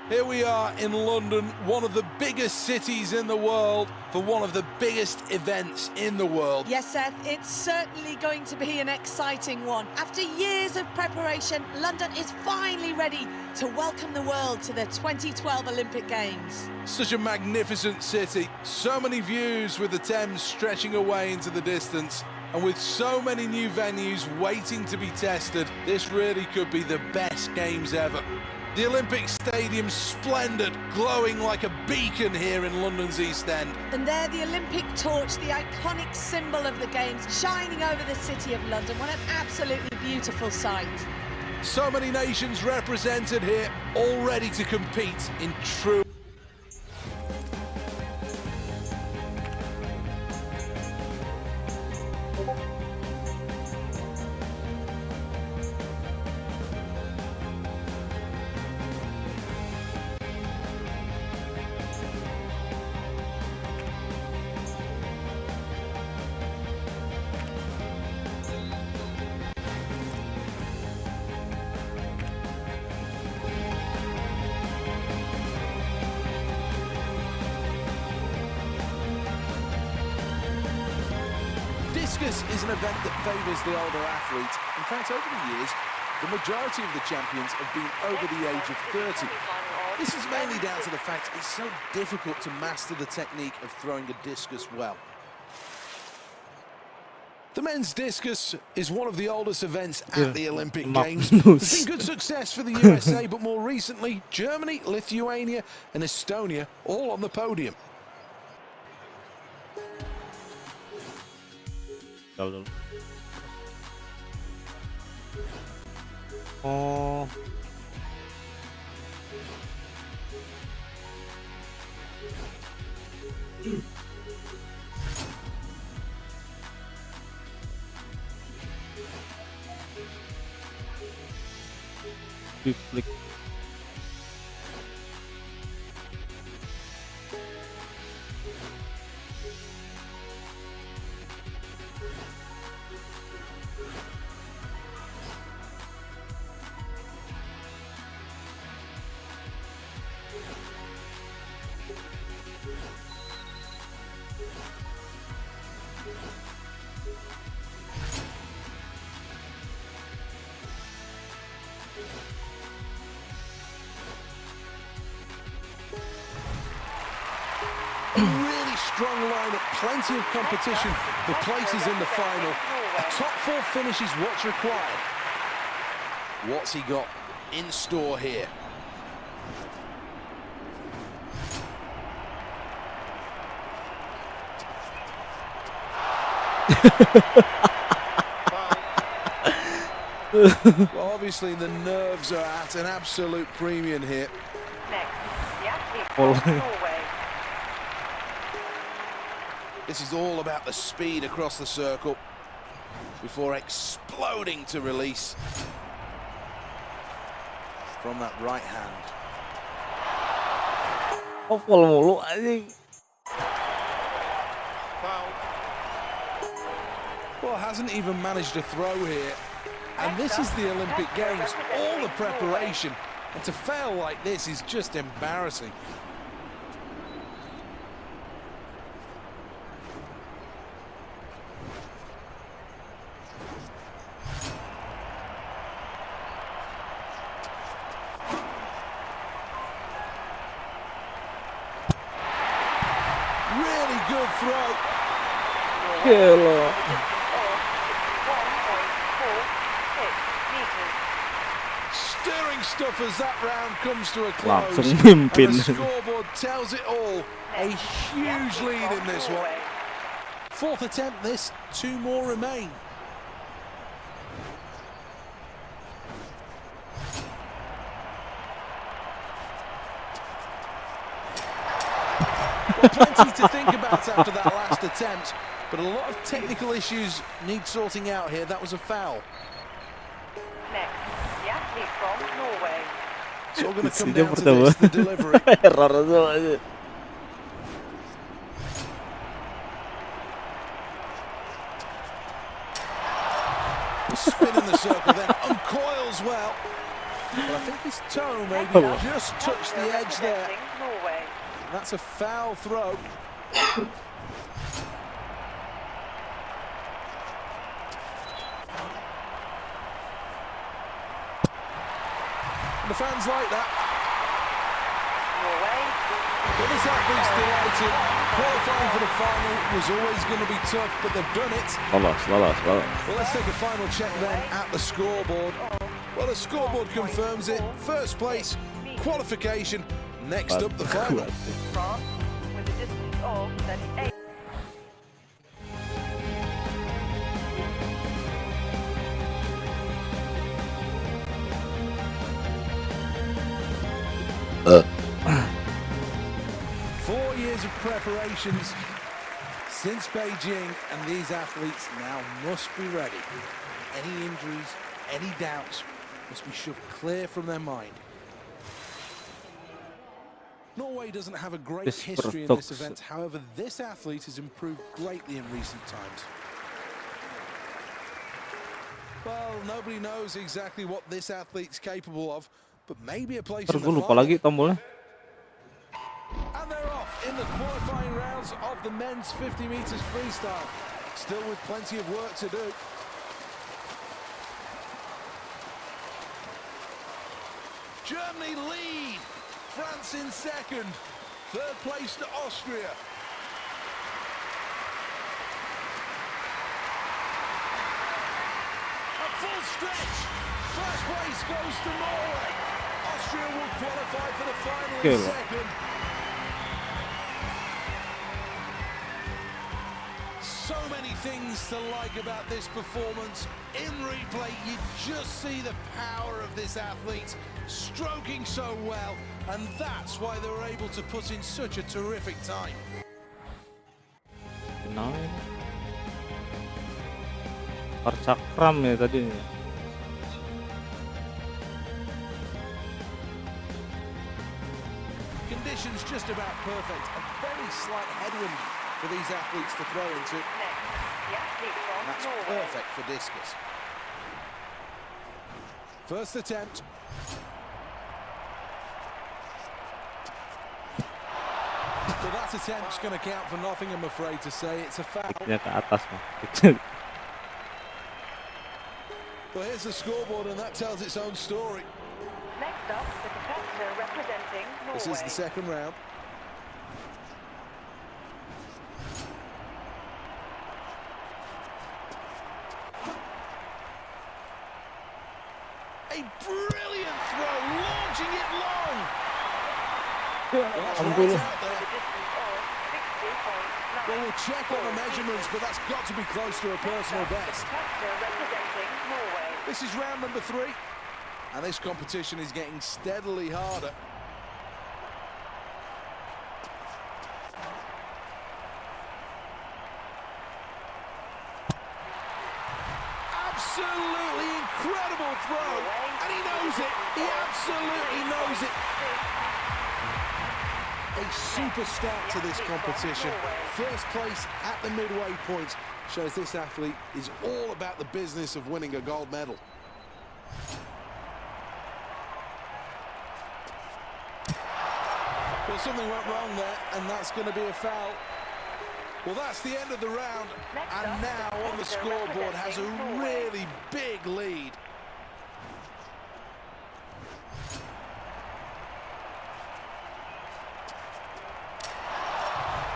Here we are in London, one of the biggest cities in the world, for one of the biggest events in the world. Yes, Seth, it's certainly going to be an exciting one. After years of preparation, London is finally ready to welcome the world to the 2012 Olympic Games. Such a magnificent city, so many views with the Thames stretching away into the distance, and with so many new venues waiting to be tested, this really could be the best Games ever. The Olympic Stadium's splendid, glowing like a beacon here in London's East End. And there, the Olympic torch, the iconic symbol of the Games, shining over the city of London. What an absolutely beautiful sight. So many nations represented here, all ready to compete in true... Discus is an event that favours the older athlete. In fact, over the years, the majority of the champions have been over the age of 30. This is mainly down to the fact it's so difficult to master the technique of throwing a discus well. The men's discus is one of the oldest events at the Olympic Games. There's been good success for the USA, but more recently, Germany, Lithuania and Estonia all on the podium. Oh. Flick. A really strong lineup, plenty of competition for places in the final. A top four finish is what's required. What's he got in store here? Well, obviously the nerves are at an absolute premium here. This is all about the speed across the circle before exploding to release from that right hand. Mulu anjing. Well, hasn't even managed to throw here. And this is the Olympic Games, all the preparation. And to fail like this is just embarrassing. Really good throw. Gila. Stirring stuff as that round comes to a close. Langsung And mimpin. the scoreboard tells it all. A huge lead in this one. Fourth attempt this, two more remain. Well, plenty to think about after that last attempt, but a lot of technical issues need sorting out here. That was a foul. From Norway. It's all going to come down to this, the delivery. Error tuh aja. Spin in the circle, then uncoils well. But I think his toe maybe Oh. just touched the edge there. Representing Norway. That's a foul throw. And the fans like that. Norway. Well, this athlete's delighted. Qualifying for the final was always going to be tough, but they've done it. Lolos. Well, let's take a final check then at the scoreboard. Well, the scoreboard confirms it. First place, qualification. Next up, the final. France with a distance of 38. Four years of preparations since Beijing, and these athletes now must be ready. Any injuries, any doubts must be shoved clear from their mind. Norway doesn't have a great This history in this paradox. event. However, this athlete has improved greatly in recent times. Well, nobody knows exactly what this athlete's capable of, but maybe a place Terus in the gue lupa final. lagi tombolnya. And they're off in the qualifying rounds of the men's 50 meters freestyle. Still with plenty of work to do. Germany lead. France in second. Third place to Austria. A full stretch. First place goes to Norway. Austria will qualify for the final in Gila. second. So many things to like about this performance. In replay, you just see the power of this athlete, stroking so well, and that's why they were able to put in such a terrific time. Final ini. Percakram ya tadi. Conditions just about perfect. A very slight headwind for these athletes to throw into. Next, the athlete And from that's Norway. perfect for discus. First attempt. So that attempt's going to count for nothing, I'm afraid to say. It's a foul. Kicknya ke atas mah. Well, here's the scoreboard, and that tells its own story. Next up, the competitor representing Norway. This is the second round. A brilliant throw, launching it long. That's right Ampun. out there. The distance of 60.9. Well, we'll check on the measurements, but that's got to be close to a personal best. Competitor representing Norway. This is round number 3, and this competition is getting steadily harder. Absolutely incredible throw, and he knows it. He absolutely knows it. A super start to this competition. First place at the midway point shows this athlete is all about the business of winning a gold medal. Well, something went wrong there, and that's going to be a foul. Well, that's the end of the round, and now on the scoreboard has a really big lead.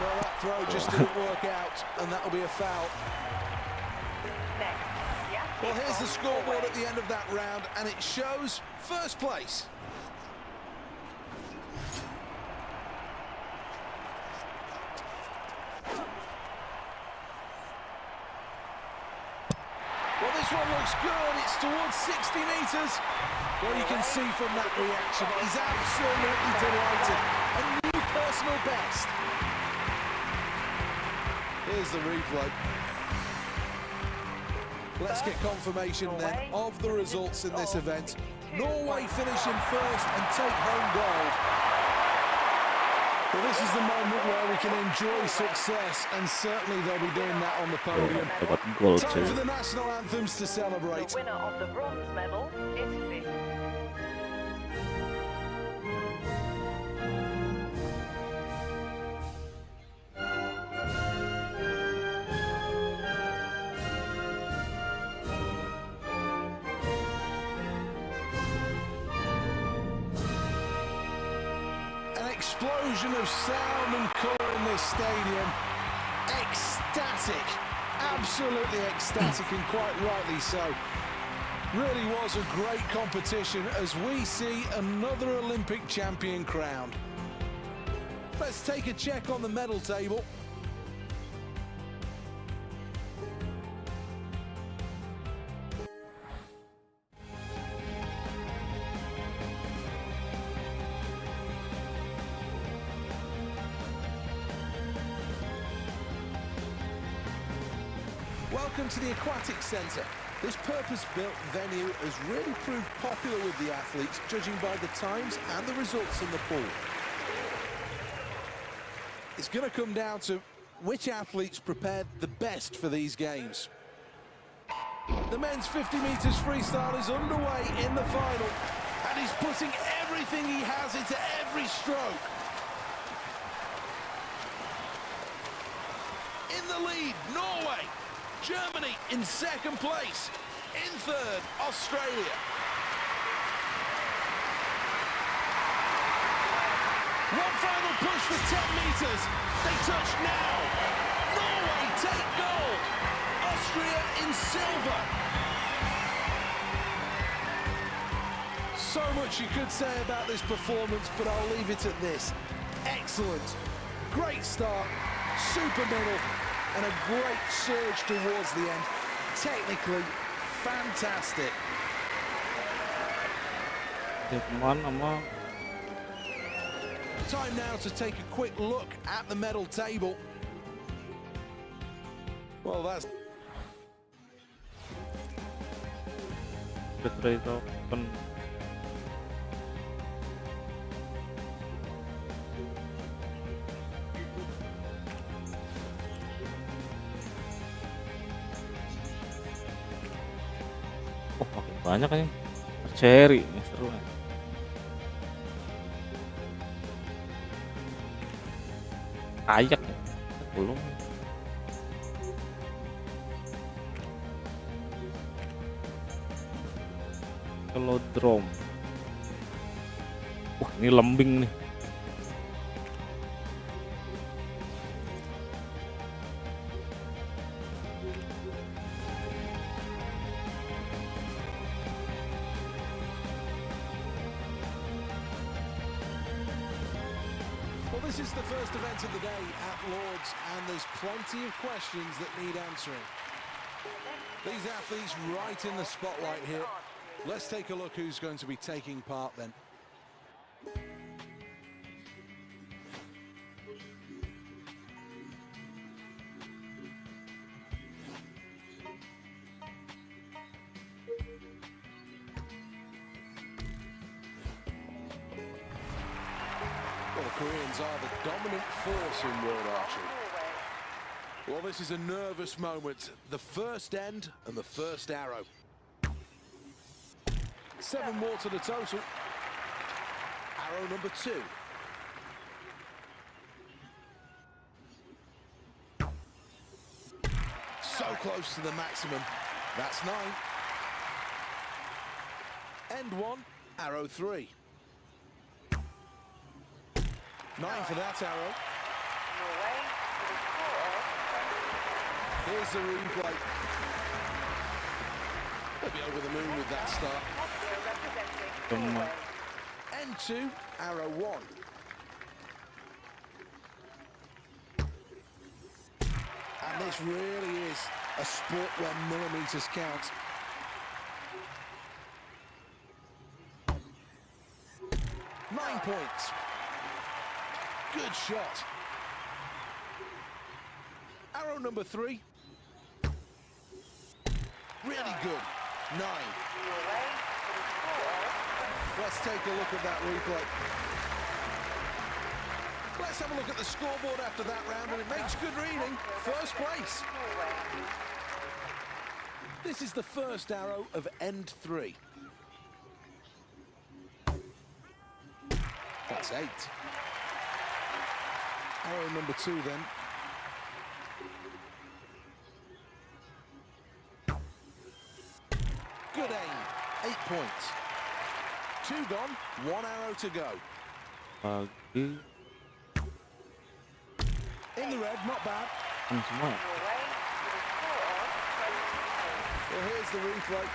Well, that throw just didn't work out, and that'll be a foul. Next, the athlete Well, here's the from scoreboard Norway. at the end of that round, and it shows first place. Well, this one looks good. It's towards 60 meters. Well, you can see from that reaction, he's absolutely delighted. A new personal best. Here's the replay. Let's get confirmation then of the results in this event. Norway finish in first and take home gold. Well, this is the moment where we can enjoy success, and certainly they'll be doing that on the podium. Dapat gol Time for cuy. the national anthems to celebrate. The winner of the bronze medal is fifth. explosion of sound and colour in this stadium. Ecstatic, absolutely ecstatic, and quite rightly so. Really was a great competition as we see another Olympic champion crowned. Let's take a check on the medal table. Welcome to the Aquatic Centre. This purpose-built venue has really proved popular with the athletes, judging by the times and the results in the pool. It's going to come down to which athletes prepared the best for these games. The men's 50 metres freestyle is underway in the final, and he's putting everything he has into every stroke. In the lead, Norway. Germany in second place. In third, Australia. One final push for 10 metres. They touch now. Norway take gold. Austria in silver. So much you could say about this performance, but I'll leave it at this. Excellent. Great start. Super middle. And a great surge towards the end. Technically, fantastic. Time now to take a quick look at the medal table. Well, that's... Oh, makin banyak nih. Cherry, ini seru nih. Kayak ya, belum. Velodrome. Wah, ini lembing nih. Well, this is the first event of the day at Lord's, and there's plenty of questions that need answering. These athletes right in the spotlight here. Let's take a look who's going to be taking part then. Well, the Koreans are the dominant force in world archery. Well, this is a nervous moment. The first end and the first arrow. 7 more to the total. Arrow number 2. So close to the maximum. That's 9. End 1, arrow 3. 9 for that arrow. Here's the replay. They'll be over the moon with that start. End 2, arrow 1. And this really is a sport where millimeters count. Nine points. Good shot. Arrow number 3. Really good. 9. Let's take a look at that replay. Let's have a look at the scoreboard after that round, and it makes good reading. First place. This is the first arrow of end 3. That's 8. Arrow number 2 then. Good aim. 8 points. 2 gone, 1 arrow to go. Pagi In the red, not bad. Kan semua ya? Norway with a score of 28. Well, here's the replay.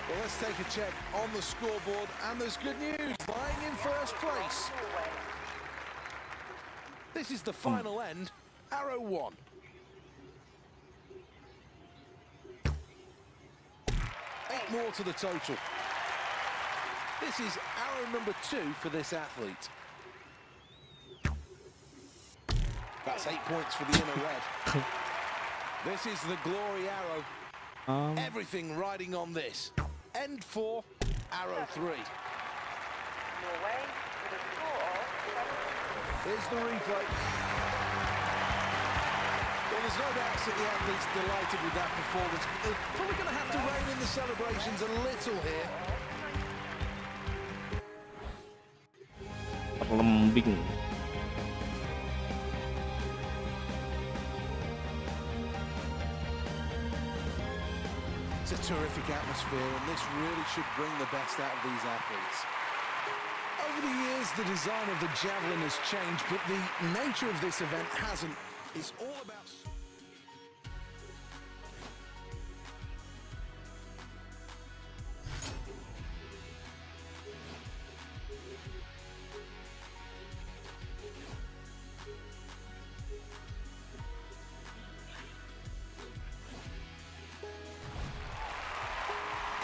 Well, let's take a check on the scoreboard, and there's good news. Lying in first place. Norway. This is the final end. Arrow 1. Eight more to the total. This is arrow number 2 for this athlete. That's 8 points for the inner red. This is the glory arrow. Everything riding on this. End 4, arrow 3. Norway with a score of 20. Here's the replay. Well, there's no doubt that the athlete's delighted with that performance. They're probably going to have to rein in the celebrations a little here. Terlembing. It's a terrific atmosphere, and this really should bring the best out of these athletes. Over the years, the design of the javelin has changed, but the nature of this event hasn't. It's all about...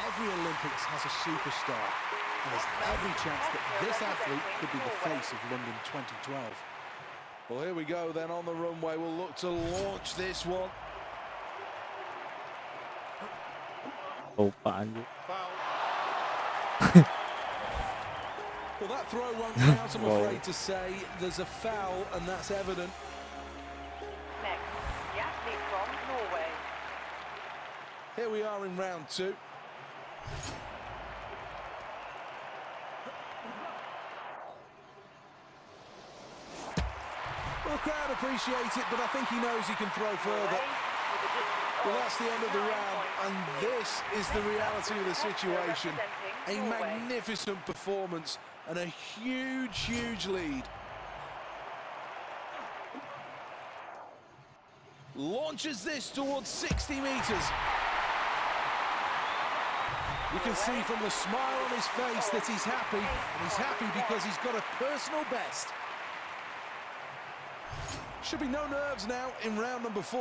Every Olympics has a superstar, and there's every chance that this athlete could be the face of London 2012. Well, here we go then on the runway. We'll look to launch this one. Lupa anjir. Well, that throw won't count, I'm afraid to say. There's a foul, and that's evident. Next, the athlete from Norway. Here we are in round 2. Well, the crowd appreciate it, but I think he knows he can throw further. Well, that's the end of the round, and this is the reality of the situation. A magnificent performance and a huge, huge lead. Launches this towards 60 meters. You can see from the smile on his face that he's happy, and he's happy because he's got a personal best. Should be no nerves now in round number 4.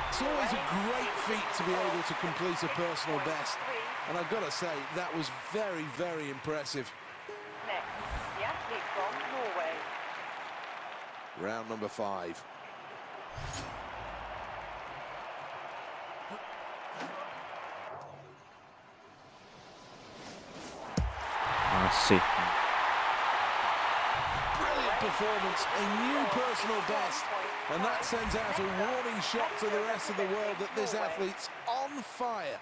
It's always a great feat to be able to complete a personal best, and I've got to say, that was very, very impressive. Next, the athlete from Norway. Round number 5. Masih. Brilliant performance, a new personal best, and that sends out a warning shot to the rest of the world that this athlete's on fire.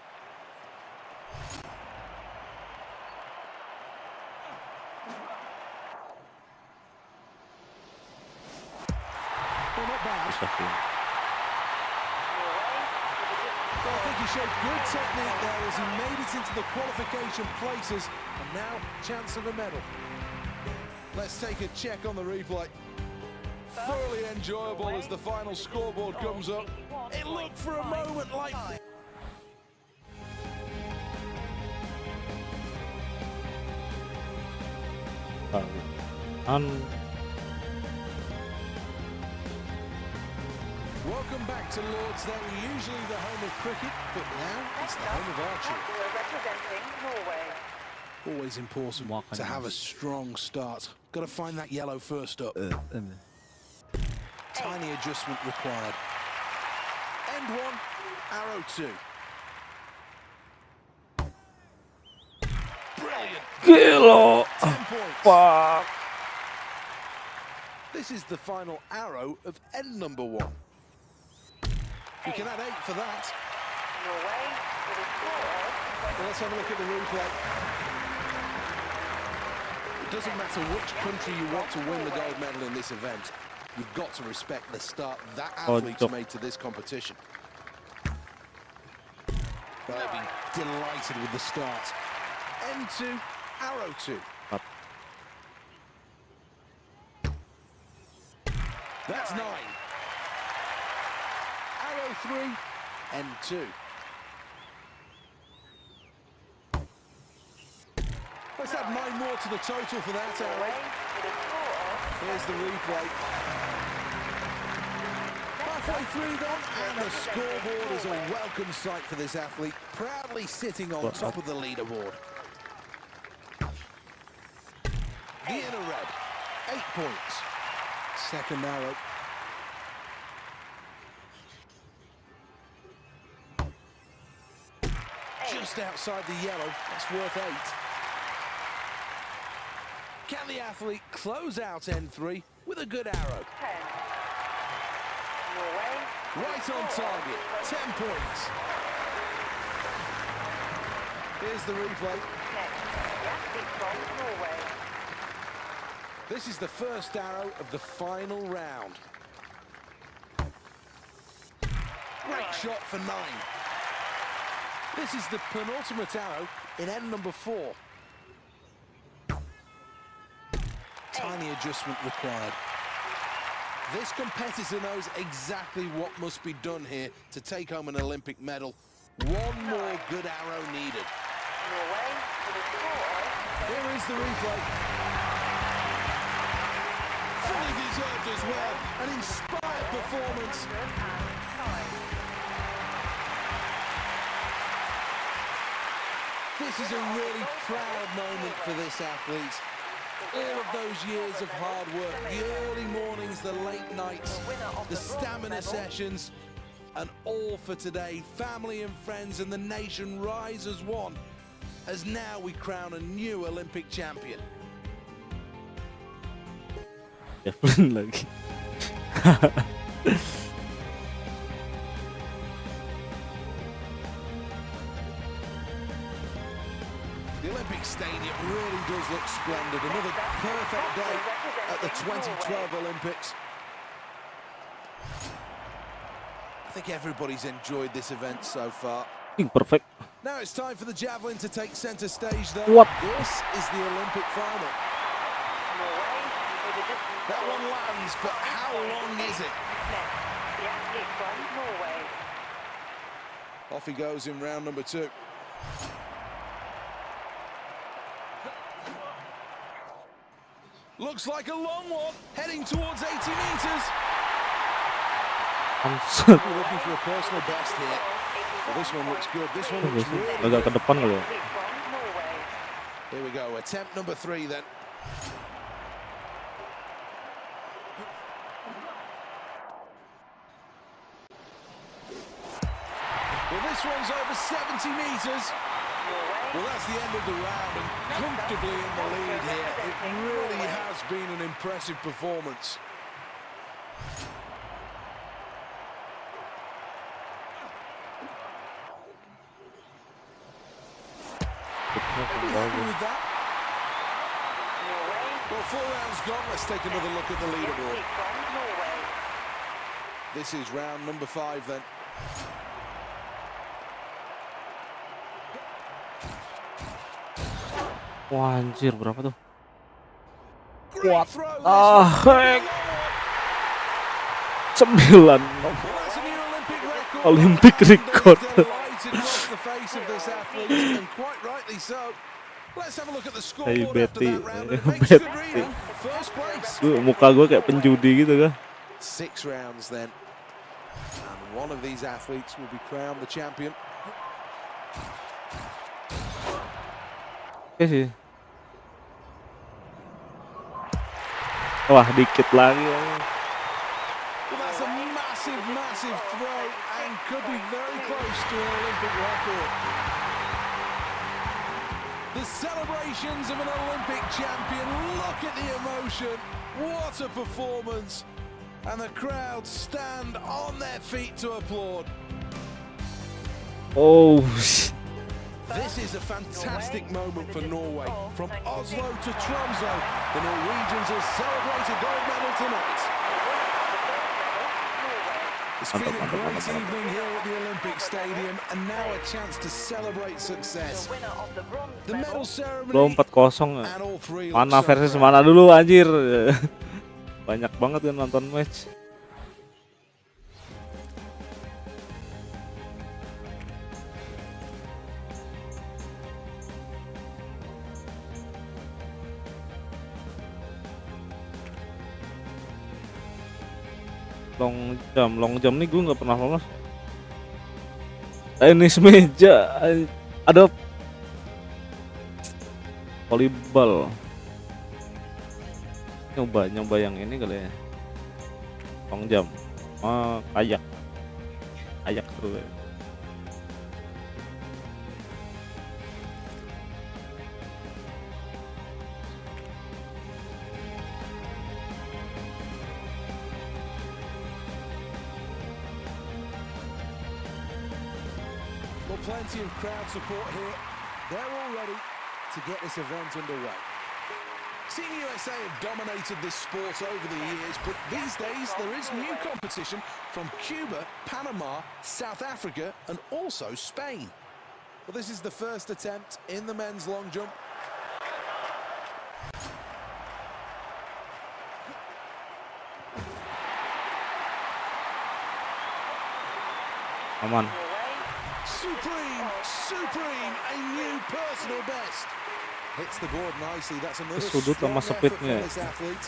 Well, not bad. Well, I think he showed good technique there as he made it into the qualification places, and now chance of a medal. Let's take a check on the replay. Thoroughly enjoyable as the final scoreboard comes up. It looked for a moment like... Welcome back to Lords. They were usually the home of cricket, but now it's the home of archery. Representing Norway. Always important to have a strong start. Got to find that yellow first up. Tiny adjustment required. End 1, arrow 2. Brilliant. Gila. 10 points. Fuck. This is the final arrow of end number 1. We can add 8 for that. Norway with a score of 20. Well, let's have a look at the replay. It doesn't matter which country you want to win the gold medal in this event. You've got to respect the start that athlete's made to this competition. They'll be delighted with the start. N2, arrow 2. That's 9. Arrow 3, N2. Let's add 9 more to the total for that arrow. Here's the replay. Halfway through then, and the scoreboard is a welcome sight for this athlete, proudly sitting on top of the leaderboard. The inner red, 8 points. Second arrow. Just outside the yellow, that's worth 8. Can the athlete close out N3 with a good arrow? 10. Norway. Right on target, 10 points. Here's the replay. Next, the athlete from Norway. This is the first arrow of the final round. Great shot for 9. This is the penultimate arrow in end number 4. Tiny adjustment required. This competitor knows exactly what must be done here to take home an Olympic medal. One more good arrow needed. Norway with a score of... Here is the replay. Fully deserved as well. An inspired performance. 105. This is a really proud moment for this athlete. All of those years of hard work, the early mornings, the late nights, the stamina sessions, and all for today. Family and friends and the nation rise as one, as now we crown a new Olympic champion. Javelin lagi. The Olympic Stadium really does look splendid. Another perfect day at the 2012 Olympics. I think everybody's enjoyed this event so far. Perfect. Now it's time for the javelin to take center stage though. What? This is the Olympic final. Norway with a distance That one lands, but how long is it? Next, the athlete from Norway. Off he goes in round number 2. Looks like a long one, heading towards 80 meters. Langsung. We're looking for a personal best here. Well, this one looks good. This one looks really Agak ke depan kali ya. Athlete from Norway. Here we go, attempt number 3 then. Well, this one's over 70 meters. Well, that's the end of the round and comfortably in the lead here. It really has been an impressive performance. Happy with that? Well, 4 rounds gone. Let's take another look at the leaderboard. Athlete from Norway. This is round number 5 then. Wah, anjir, berapa tuh? Great throw. Hek. 9. Well, that's a new Olympic record. Olympic record. They're delighted across the face of this athlete, and quite rightly so. Let's have a look at the scoreboard after that round. It makes good reading. First place. Muka gue kayak penjudi gitu kan. 6 rounds then. And one of these athletes will be crowned the champion. Oke sih. Wah, dikit lagi. Well, that's a massive, massive throw and could be very close to an Olympic record. The celebrations of an Olympic champion. Look at the emotion. What a performance. And the crowd stand on their feet to applaud. Oh. This is a fantastic moment for Norway. From Oslo to Tromsø, the Norwegians will celebrate a gold medal tonight. It's Mantap, been a mantap, great mantap, mantap. evening here at the Olympic Stadium, and now a chance to celebrate success. The winner of the bronze The medal medal. ceremony Belum 4-0 ya. and all three look Mana so versus proud. mana dulu anjir. Banyak banget yang nonton match. Long jam nih gue nggak pernah lolos. Tenis meja, ada volleyball. Nyoba yang ini kali ya. Long jam, kayak seru ya. Well, plenty of crowd support here. They're all ready to get this event underway. Team USA have dominated this sport over the years, but these days there is new competition from Cuba, Panama, South Africa, and also Spain. Well, this is the first attempt in the men's long jump. Aman. Supreme, a new personal best. Hits the board nicely. That's another Sudut sama strong effort speednya. from this athlete.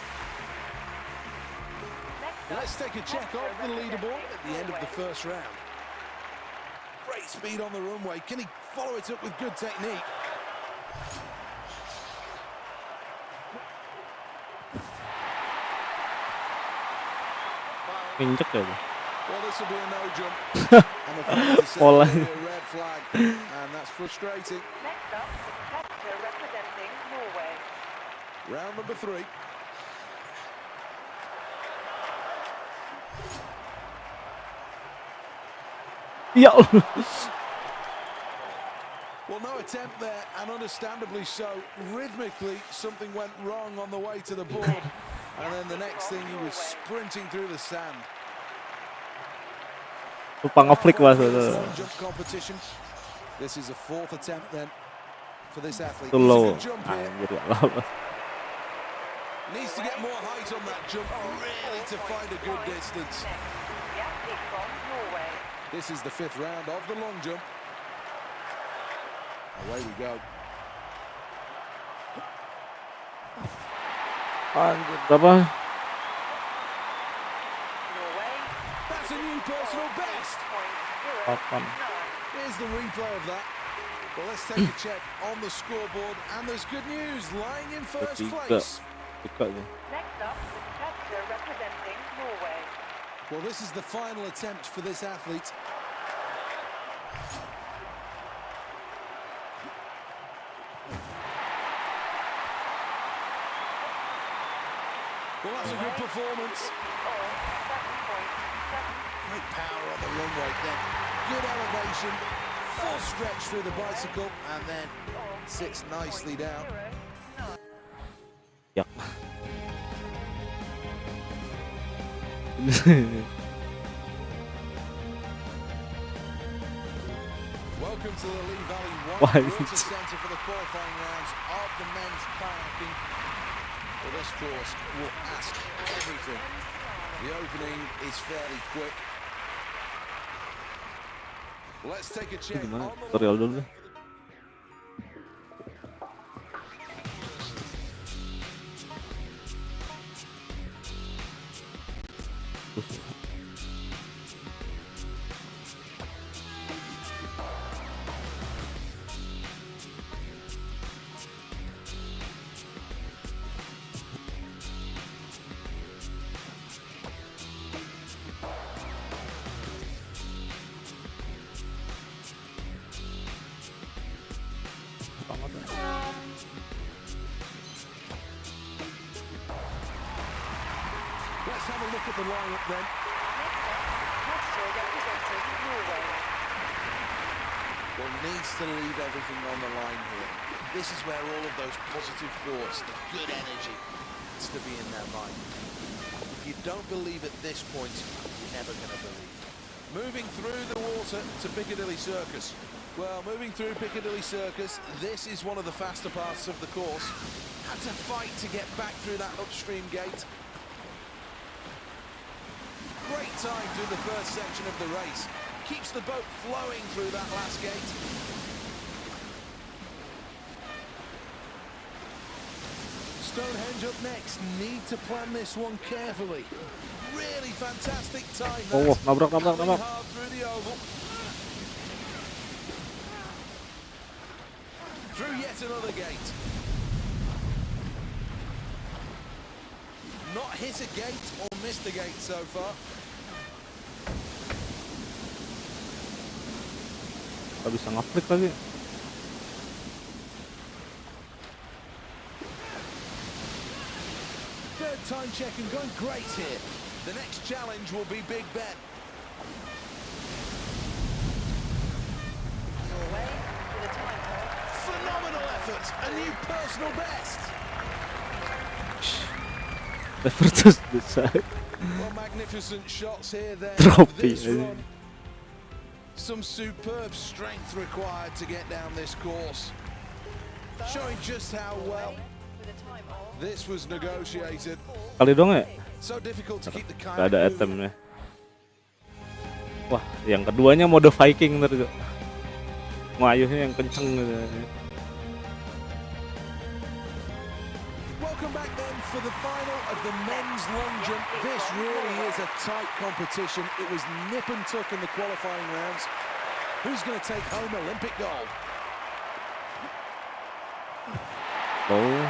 Let's take a check of the leaderboard at the end of the first round. Great speed on the runway. Can he follow it up with good technique? Injek ya. Well, this will be a no jump. I'm afraid to say Pola. it'll be a red flag, and that's frustrating. Next up, the competitor representing Norway. Round number 3. Ya. Well, no attempt there, and understandably so. Rhythmically, something went wrong on the way to the board, and then the next thing he was sprinting through the sand. Lupa ngeflick mas. Long jump competition. This is a 4th attempt then for this athlete. Itu He's a low. good jump here. Anjir ya Allah. Needs to get more height on that jump, really, to find a good distance. The athlete from Norway. This is the 5th round of the long jump. Away we go. Anjir berapa? Norway. That's a new personal best. 8. Here's the replay of that. Well, let's take a check on the scoreboard, and there's good news, lying in first place. Tiga tuh. Next up, the competitor representing Norway. Well, this is the final attempt for this athlete. Well, that's a good performance. Great power on the runway then. Good elevation, full stretch through the bicycle, and then sits nicely down. Ya. Welcome to the Lee Valley Why? Water Centre for the qualifying rounds of the men's kayaking. Well, this course will ask everything. The opening is fairly quick. Let's take a check Gimana? on the Tutorial dulu deh. Let's have a look at the lineup then. Competitor representing Norway. Well, needs to leave everything on the line here. This is where all of those positive thoughts, the good energy, needs to be in their mind. If you don't believe at this point, you're never going to believe. Moving through the water to Piccadilly Circus. Well, moving through Piccadilly Circus, this is one of the faster parts of the course. Had to fight to get back through that upstream gate. Great time through the first section of the race. Keeps the boat flowing through that last gate. Stonehenge up next. Need to plan this one carefully. Really fantastic time. Oh, nabrak. Hard through the oval. Through yet another gate. Not hit a gate or missed a gate so far. Gak bisa ngaplik lagi. Third time check and going great here. The next challenge will be Big Ben. Away with a time point. Phenomenal effort, a new personal best. Versus the side. Well, magnificent shots here then. Trophy. This run. Some superb strength required to get down this course. Showing just how well With a time of this was negotiated. Kali dong ya? So difficult to keep the Gak kite ada moving. itemnya. Wah, yang keduanya mode Viking ntar tuh. Ngayuhnya yang kenceng gitu. Welcome back then for the final of the men's long jump. This really is a tight competition. It was nip and tuck in the qualifying rounds. Who's going to take home Olympic gold? Oh,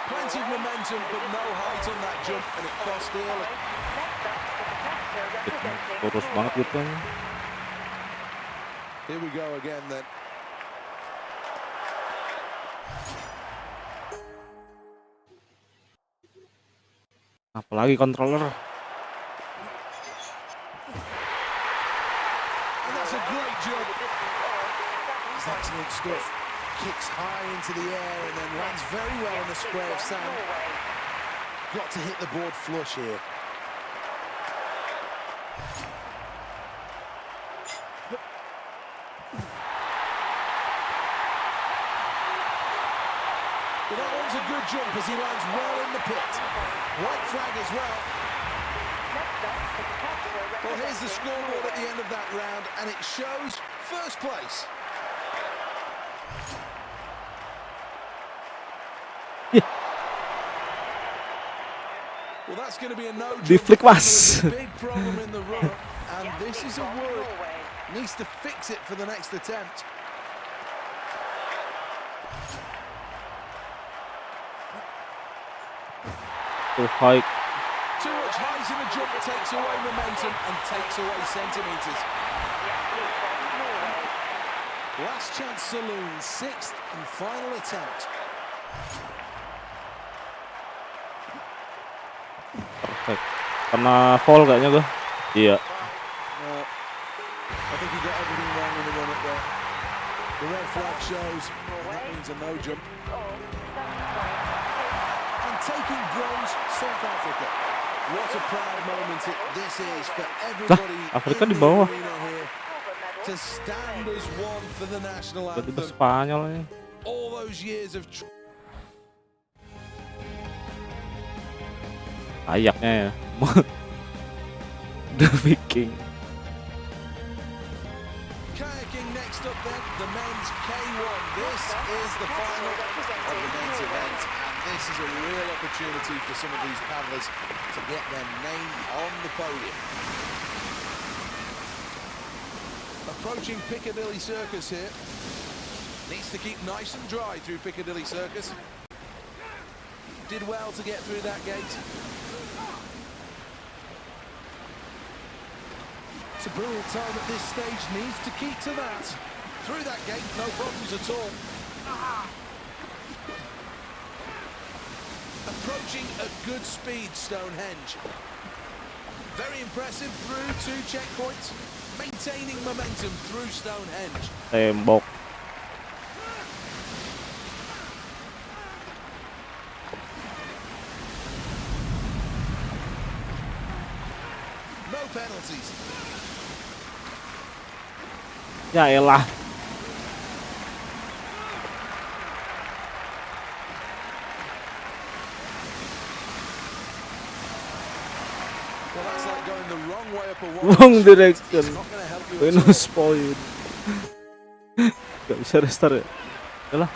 Plenty of momentum, but no height on that jump, and it cost dearly. next up the competitor representing kurus banget gitu kan. Here we go again then. Apalagi controller. And that's a great jump. It's excellent stuff. Kicks high into the air and then lands very well on the spray of sand. Got to hit the board flush here. Well, that one's a good jump as he lands well in the pit. White flag as well. Next up the competitor Well, here's the representing scoreboard at the end of that round, and it shows first place. Yeah. Well, that's going to be a no Di jump. flick mas. Big problem in the run, and this is a from worry. Norway. Needs to fix it for the next attempt. Tuh hike. Too much height in the jump takes away momentum and takes away centimetres. From Norway. Last chance saloon, sixth and final attempt. Perfect. Kena fall kayaknya gua. Iya. I think he got everything wrong in the run up there. The red flag shows that means a no jump. And taking bronze, South Africa. What a proud moment this is for everybody Afrika in di the bawah. arena here to stand as one for the national Berarti anthem. Spanyol ini. All those years of Ayaknya ya. The Viking. kayaking next up then, the men's K1. This is the final of the men's event, and this is a real opportunity for some of these paddlers to get their name on the podium. Approaching Piccadilly Circus here. Needs to keep nice and dry through Piccadilly Circus. Did well to get through that gate. It's a brilliant time at this stage, needs to keep to that. Through that gate, no problems at all. Approaching at good speed, Stonehenge. Very impressive through two checkpoints. Maintaining momentum through Stonehenge. Tembok. No penalties. Ya elah. Well, that's like going the wrong way up a Wrong one-way street. direction. It's not going to help you at all. Minus point. Gak bisa restart ya. Yalah.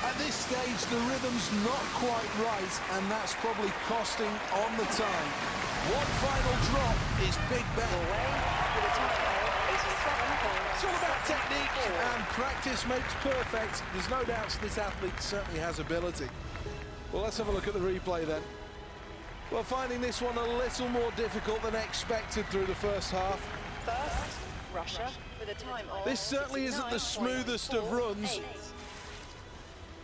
At this stage, the rhythm's not quite right, and that's probably costing on the time. One final drop is Big Ben. With a time of 87 points. It's all about technique, and practice makes perfect. There's no doubt this athlete certainly has ability. Well, let's have a look at the replay then. Well, finding this one a little more difficult than expected through the first half. First, Russia with a time of This certainly isn't the smoothest of runs. 69.48.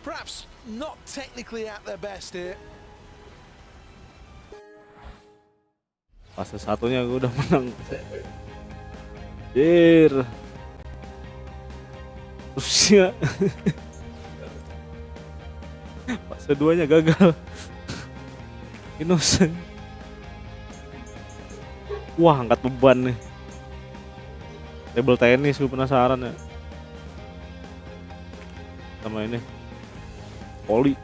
Perhaps not technically at their best here. Fase satunya gue udah menang. Jir. Rusia. Fase 2-nya gagal. Innocent. Wah, angkat beban nih. Table tenis gue penasaran ya. Sama ini. Poli.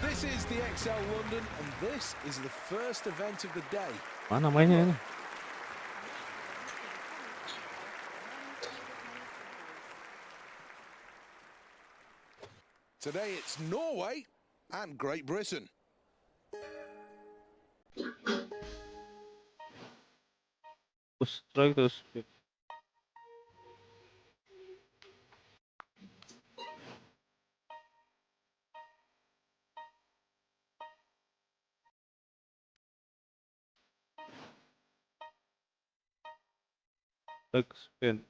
This is the XL London, and this is the first event of the day. Mana mainnya ini? Today it's Norway and Great Britain. Push strike terus. Back spin.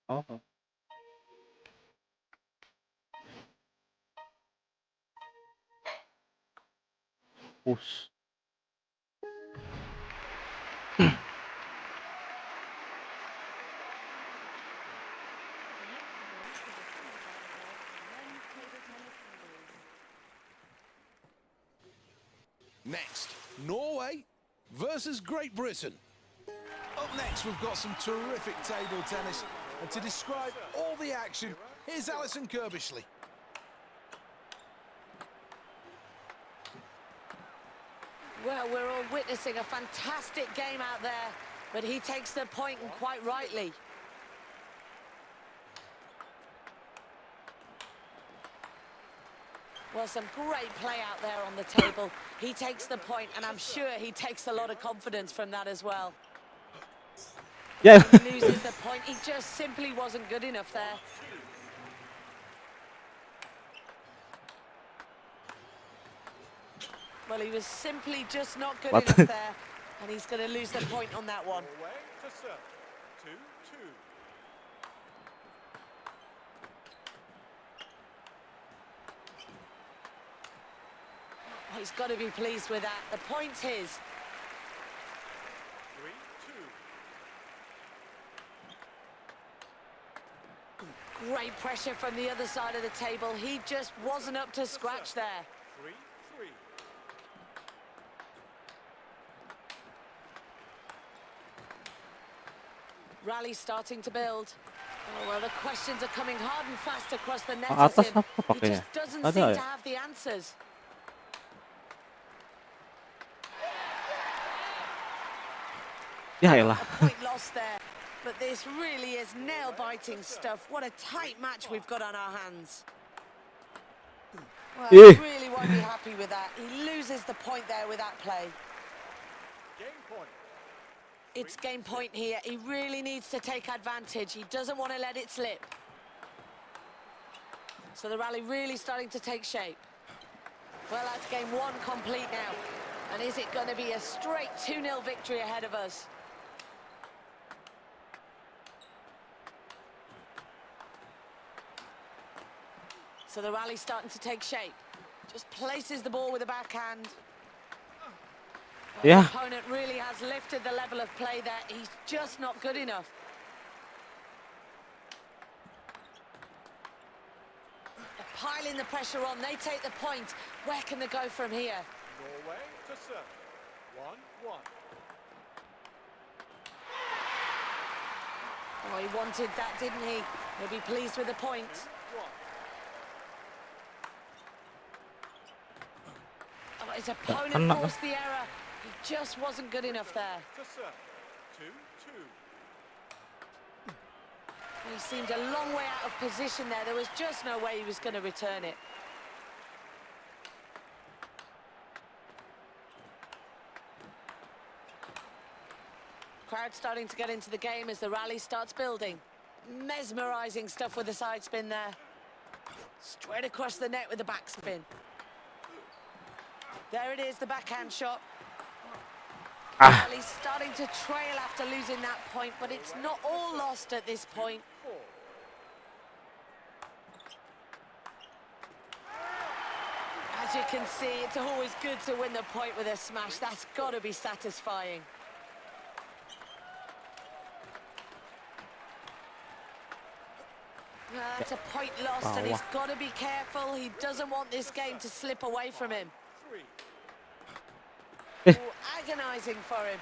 Oh. Push. Next, Norway versus Great Britain. Up next, we've got some terrific table tennis. And to describe all the action, here's Alison Kirbishley. Well, we're all witnessing a fantastic game out there, but he takes the point, and quite rightly. Well, some great play out there on the table. He takes the point, and I'm sure he takes a lot of confidence from that as well. Yeah. He loses the point. He just simply wasn't good enough there. Well, he was simply just not good What? enough there, and he's going to lose the point on that one. Away to serve. 2-2. Oh, he's got to be pleased with that. The point's his. 3-2. Great pressure from the other side of the table. He just wasn't up to scratch there. 3-3. Rally starting to build. Oh, well, the questions are coming hard and fast across the net. Atas of him. apa He pakainya? just doesn't Ada seem ya? to have the answers. Ya elah. A point lost there. But this really is nail-biting stuff. What a tight match we've got on our hands. Well, Eh. he really won't be happy with that. He loses the point there with that play. Game point. It's game point here. He really needs to take advantage. He doesn't want to let it slip. So the rally really starting to take shape. Well, that's game one complete now. And is it going to be a straight 2-0 victory ahead of us? So the rally's starting to take shape. Just places the ball with a backhand. The Yeah. opponent really has lifted the level of play there. He's just not good enough. They're piling the pressure on. They take the point. Where can they go from here? Norway to serve. 1-1. Oh, he wanted that, didn't he? He'll be pleased with the point. 1. Oh, his opponent Enak. forced the error. He just wasn't good enough there. To serve. 2-2. He seemed a long way out of position there. There was just no way he was going to return it. Crowd starting to get into the game as the rally starts building. Mesmerising stuff with the side spin there. Straight across the net with the backspin. There it is, the backhand shot. Rally's starting to trail after losing that point, but it's not all lost at this point. 4. As you can see, it's always good to win the point with a smash. That's got to be satisfying. That's a point lost, and he's got to be careful. He doesn't want this game to slip away from him. 3. Oh, agonising for him.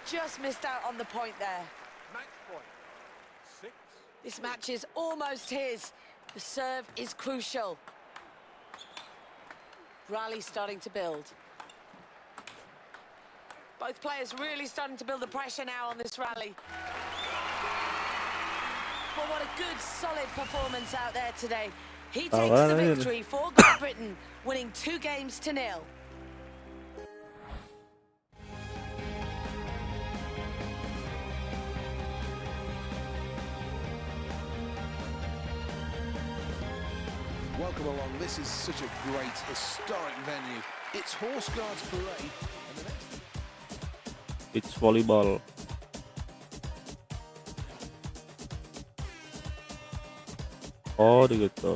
Just missed out on the point there. Match point. 6. This match is almost his. The serve is crucial. Rally starting to build. Both players really starting to build the pressure now on this rally. But what a good, solid performance out there today. He takes the victory for Great Britain, winning 2-0. Welcome along. This is such a great, historic venue. It's Horse Guards Parade. And the next... It's volleyball. Oh, gitu.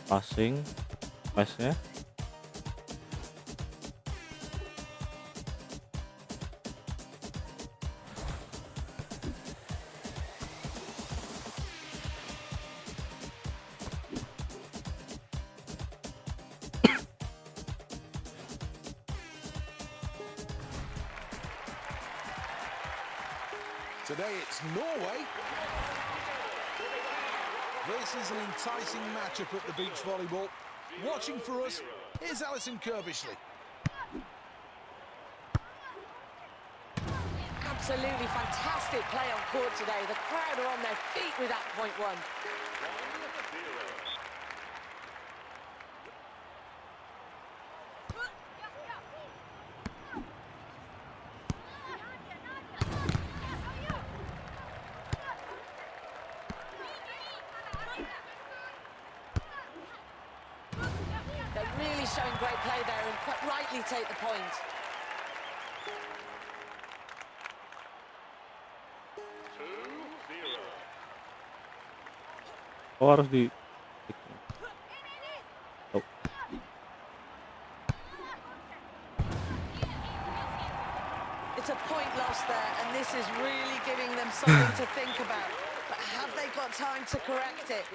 Passing, passnya. Today it's Norway. This is an enticing matchup at the beach volleyball. Watching for us, here's Alison Kirbishley. Absolutely fantastic play on court today. The crowd are on their feet with that point one. They're really showing great play there and quite rightly take the point. Oh, harus di. Oh. It's a point lost there, and this is really giving them something to think about. But have they got time to correct it?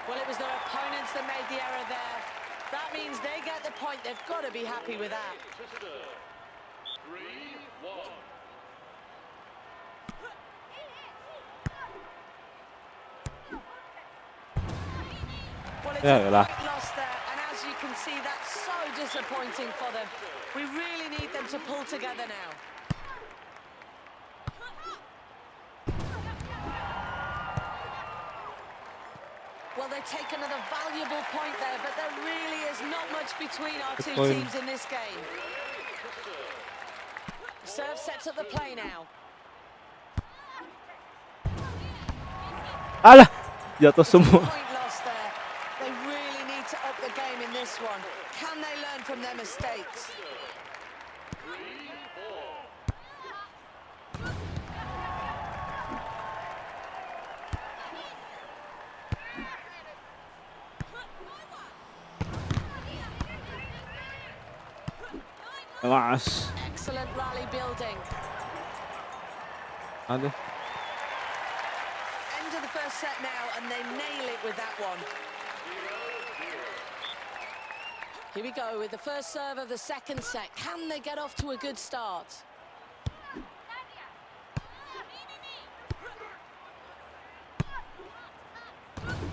Well, it was their opponents that made the error there. That means they get the point. They've got to be happy with that. 3-1. Well, it's Yeah, a lah. point lost there, and as you can see, that's so disappointing for them. We really need them to pull together now. Well, they take another valuable point there, but there really is not much between our two point. teams in this game. Serve sets up the play now. Alah, jatuh semua. Point lost there. They really need to up the game in this one. Can they learn from their mistakes? Mas. Excellent rally building. Aduh. End of the first set now, and they nail it with that one. Here we go with the first serve of the second set. Can they get off to a good start?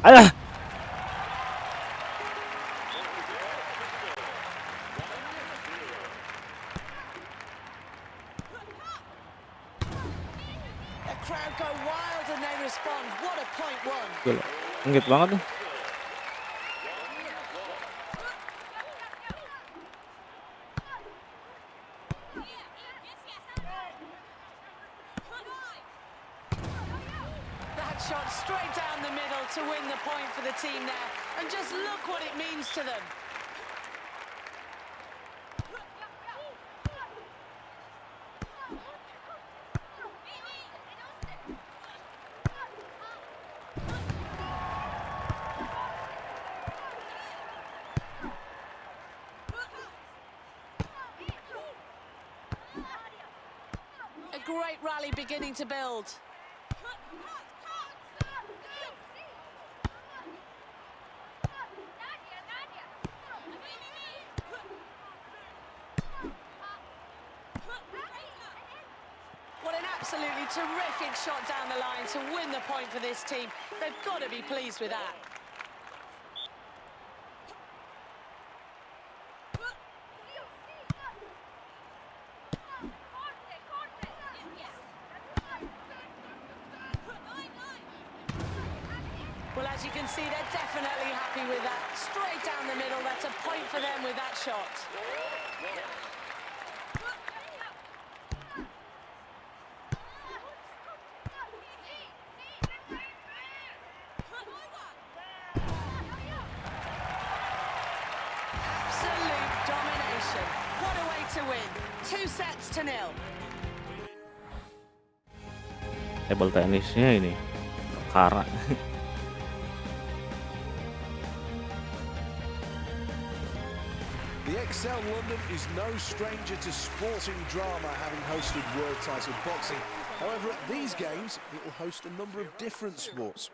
Alah. The crowd go wild and they respond. What a point won. Gila. Ngit banget nih. That shot straight down the middle to win the point for the team there. And just look what it means to them. A great rally beginning to build. What an absolutely terrific shot down the line to win the point for this team. They've got to be pleased with that. Well, as you can see, they're definitely happy with that. Straight down the middle, that's a point for them with that shot. Absolute domination. What a way to win. 2-0. Table tenisnya ini perkara. The XL London is no stranger to sporting drama, having hosted world title boxing. However, at these games, it will host a number of different sports.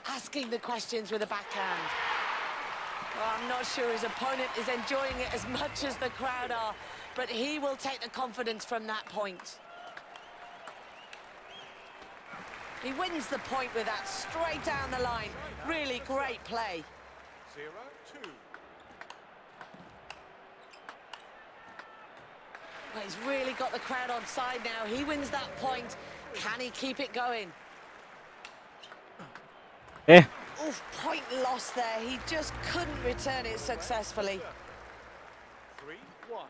Asking the questions with a backhand. Well, I'm not sure his opponent is enjoying it as much as the crowd are, but he will take the confidence from that point. He wins the point with that straight down the line. Really great play. 0-2. Well, he's really got the crowd on side now. He wins that point. Can he keep it going? Oof, point lost there. He just couldn't return it successfully. 3-1.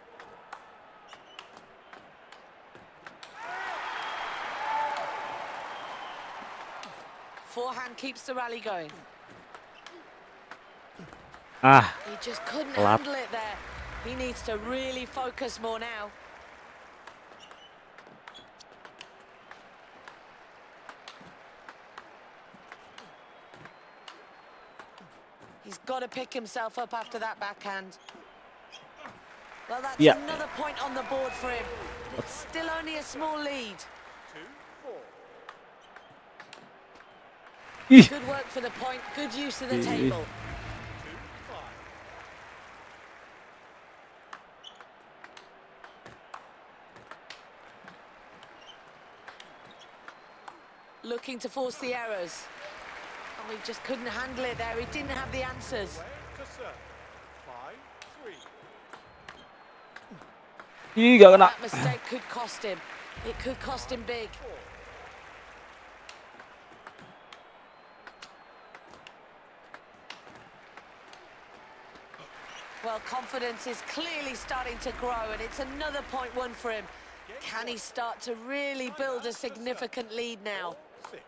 Forehand keeps the rally going. Ah, He just couldn't Lap. handle it there. He needs to really focus more now. He's got to pick himself up after that backhand. Well, that's Yeah. another point on the board for him. It's still only a small lead. 2-4. ih, Good work for the point, good use of the Yeah. table. 2-5. Looking to force the errors. Oh, he just couldn't handle it there. He didn't have the answers. Away to serve. 5-3. ih gak kena. That mistake could cost him. It could cost him big. Well, confidence is clearly starting to grow, and it's another point won for him. Can he start to really build a significant lead now? 6.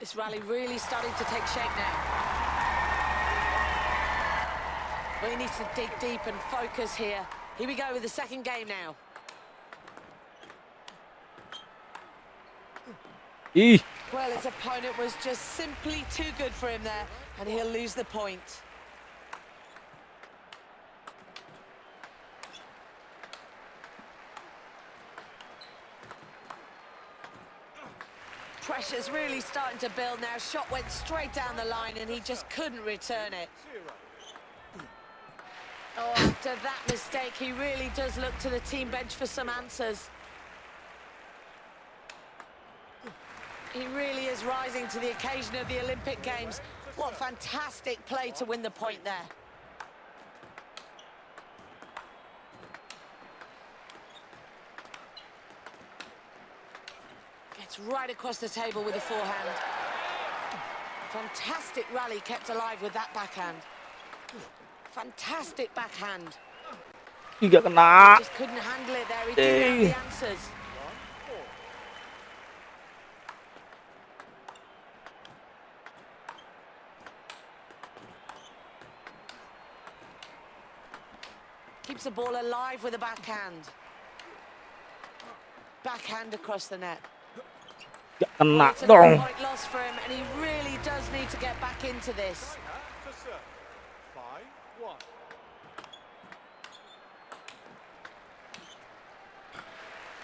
This rally really starting to take shape now. Well, he needs to dig deep and focus here. Here we go with the second game now. Ih, Well, his opponent was just simply too good for him there, and he'll lose the point. Pressure's really starting to build now. Shot went straight down the line and he just couldn't return it. 0. Oh, after that mistake, he really does look to the team bench for some answers. He really is rising to the occasion of the Olympic Games. What fantastic play to win the point there. Gets right across the table with a forehand. Fantastic rally kept alive with that backhand. Fantastic backhand. Gak kena. Just couldn't handle it there. He didn't have the answers. 1-4. Keeps the ball alive with a backhand. Backhand across the net. Gak kena It's a dong. point loss for him, and he really does need to get back into this. To serve. 5-1.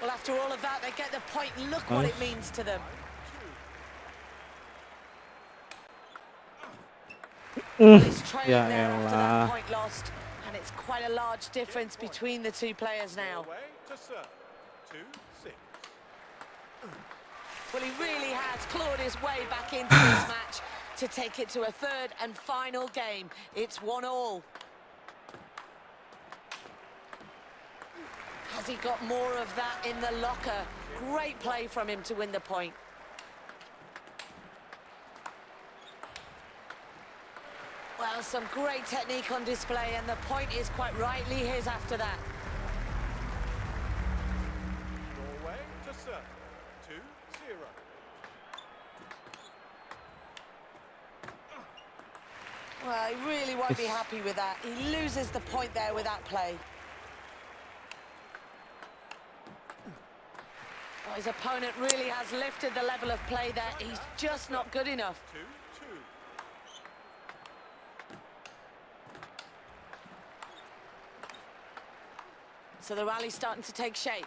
Well, after all of that, they get the point. Look what it means to them. 2. He's trailing Ya there after that elah. point lost, and it's quite a large difference between the two players now. Away to serve. 2-6. Well, he really has clawed his way back into this match to take it to a third and final game. It's 1-1. Has he got more of that in the locker? Great play from him to win the point. Well, some great technique on display, and the point is quite rightly his after that. Norway to serve. 2-0. Well, he really won't be happy with that. He loses the point there with that play. Well, his opponent really has lifted the level of play there. He's just not good enough. 2-2. So the rally's starting to take shape.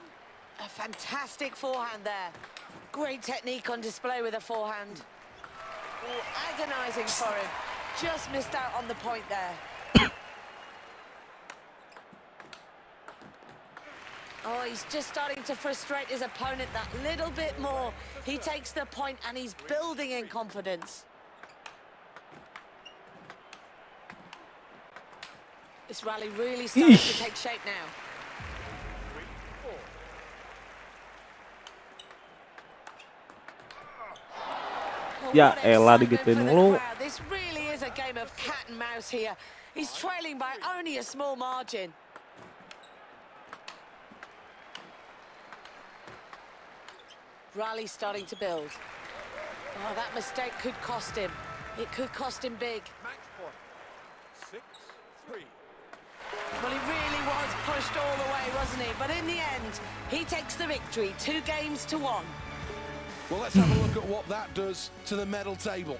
A fantastic forehand there. Great technique on display with a forehand. Oh, agonising for him. Just missed out on the point there. Oh, he's just starting to frustrate his opponent that little bit more. He takes the point and he's building in confidence. This rally really starting to take shape now. 3-4. Ya What elah, excitement digituin for the mulu. crowd. This really is a game of cat and mouse here. He's trailing by only a small margin. Rally starting to build. Oh, that mistake could cost him. It could cost him big. Match point. 6-3. Well, he really was pushed all the way, wasn't he? But in the end, he takes the victory, 2-1. Well, let's have a look at what that does to the medal table.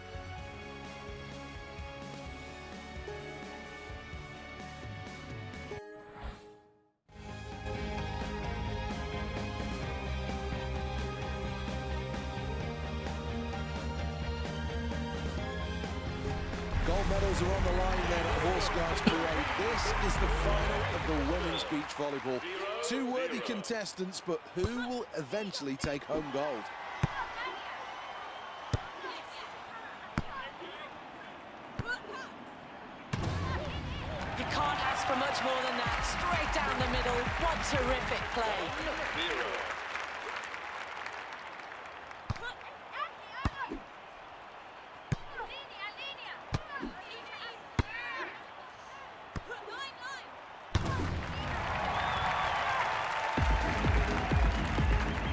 Gold medals are on the line then at Horse Guards Parade. This is the final of the women's beach volleyball. Two worthy contestants, but who will eventually take home gold? You can't ask for much more than that. Straight down the middle. What terrific play.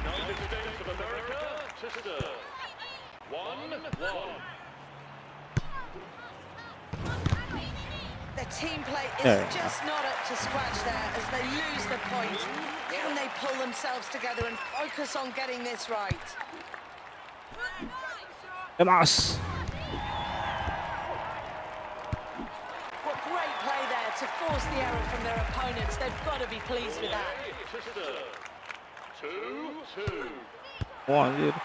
United States of America, sister. 1-1. The team play is Yeah. just not up to scratch there as they lose the point. Can they pull themselves together and focus on getting this right? Emas. What great play there to force the error from their opponents. They've got to be pleased with that. Sister. 2-2. Wah, anjir.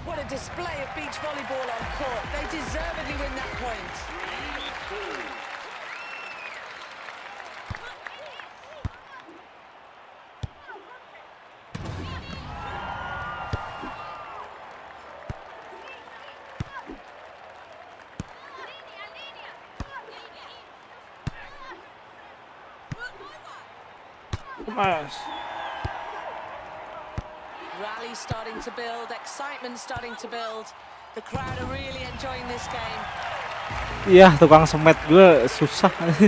What a display of beach volleyball on court. They deservedly win that point. 3-2. Emas. Rally starting to build, excitement starting to build. The crowd are really enjoying this game. Iya, tukang semet gue susah. 3-3.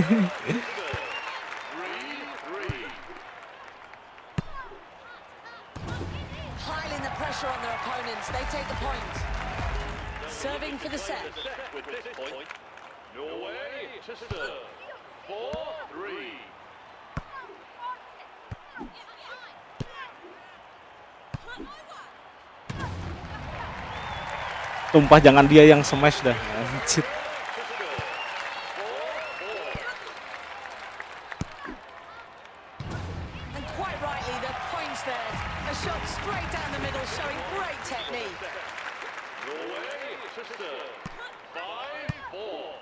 Piling the pressure on their opponents. They take the point. Serving for the set. With this point, Norway to serve. 4-3. Tumpah jangan dia yang smash dah. Anjir. And quite rightly, the points there. A shot straight down the middle, showing great technique. Norway to serve. 5-4.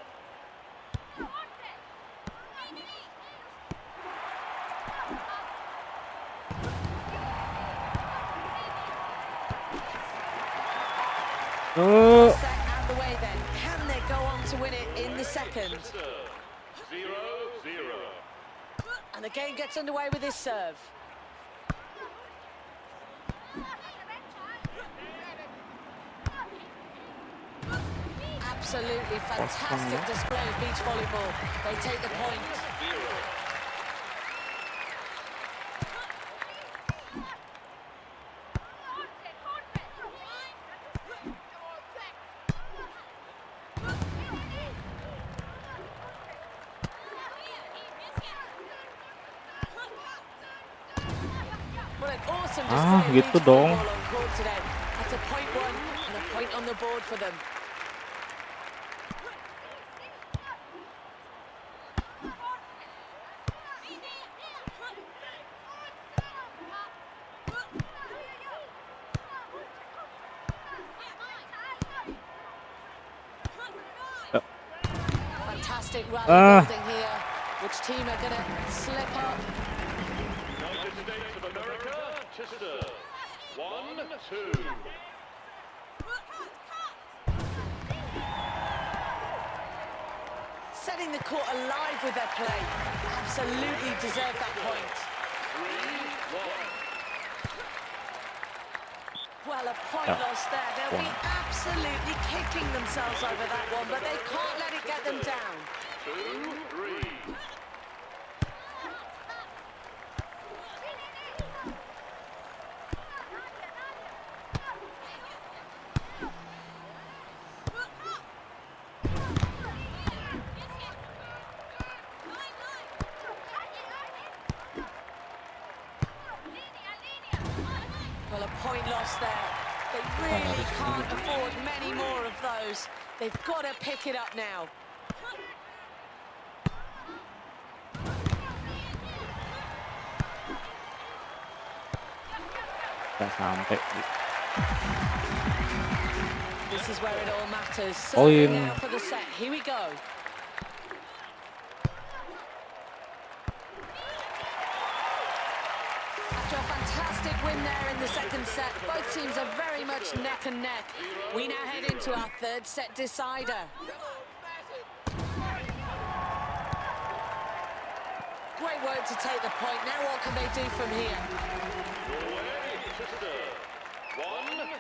Oh, Set out the way then. Can they go on to win it in the second? 0-0. And the game gets underway with this serve. Absolutely fantastic display of beach volleyball. They take the point. What an awesome display of gitu beach dong. volleyball on court today. That's a point won and a point on the board for them. Fantastic rally building here. Which team are going to slip up? United States of America to serve. 1-2. Setting the court alive with their play. Absolutely deserve that point. 3-1. Well, a point lost there. They'll be absolutely kicking themselves over that one, but they can't let it get them down. 2-3. Well, a point lost there. They really can't afford many more of those. They've got to pick it up now. Nggak sampai. This is where it all matters. Point. Serving now for the set. Here we go. After a fantastic win there in the second set, both teams are very much neck and neck. We now head into our third set decider. Great work to take the point. Now what can they do from here? Norway to serve. 1-0.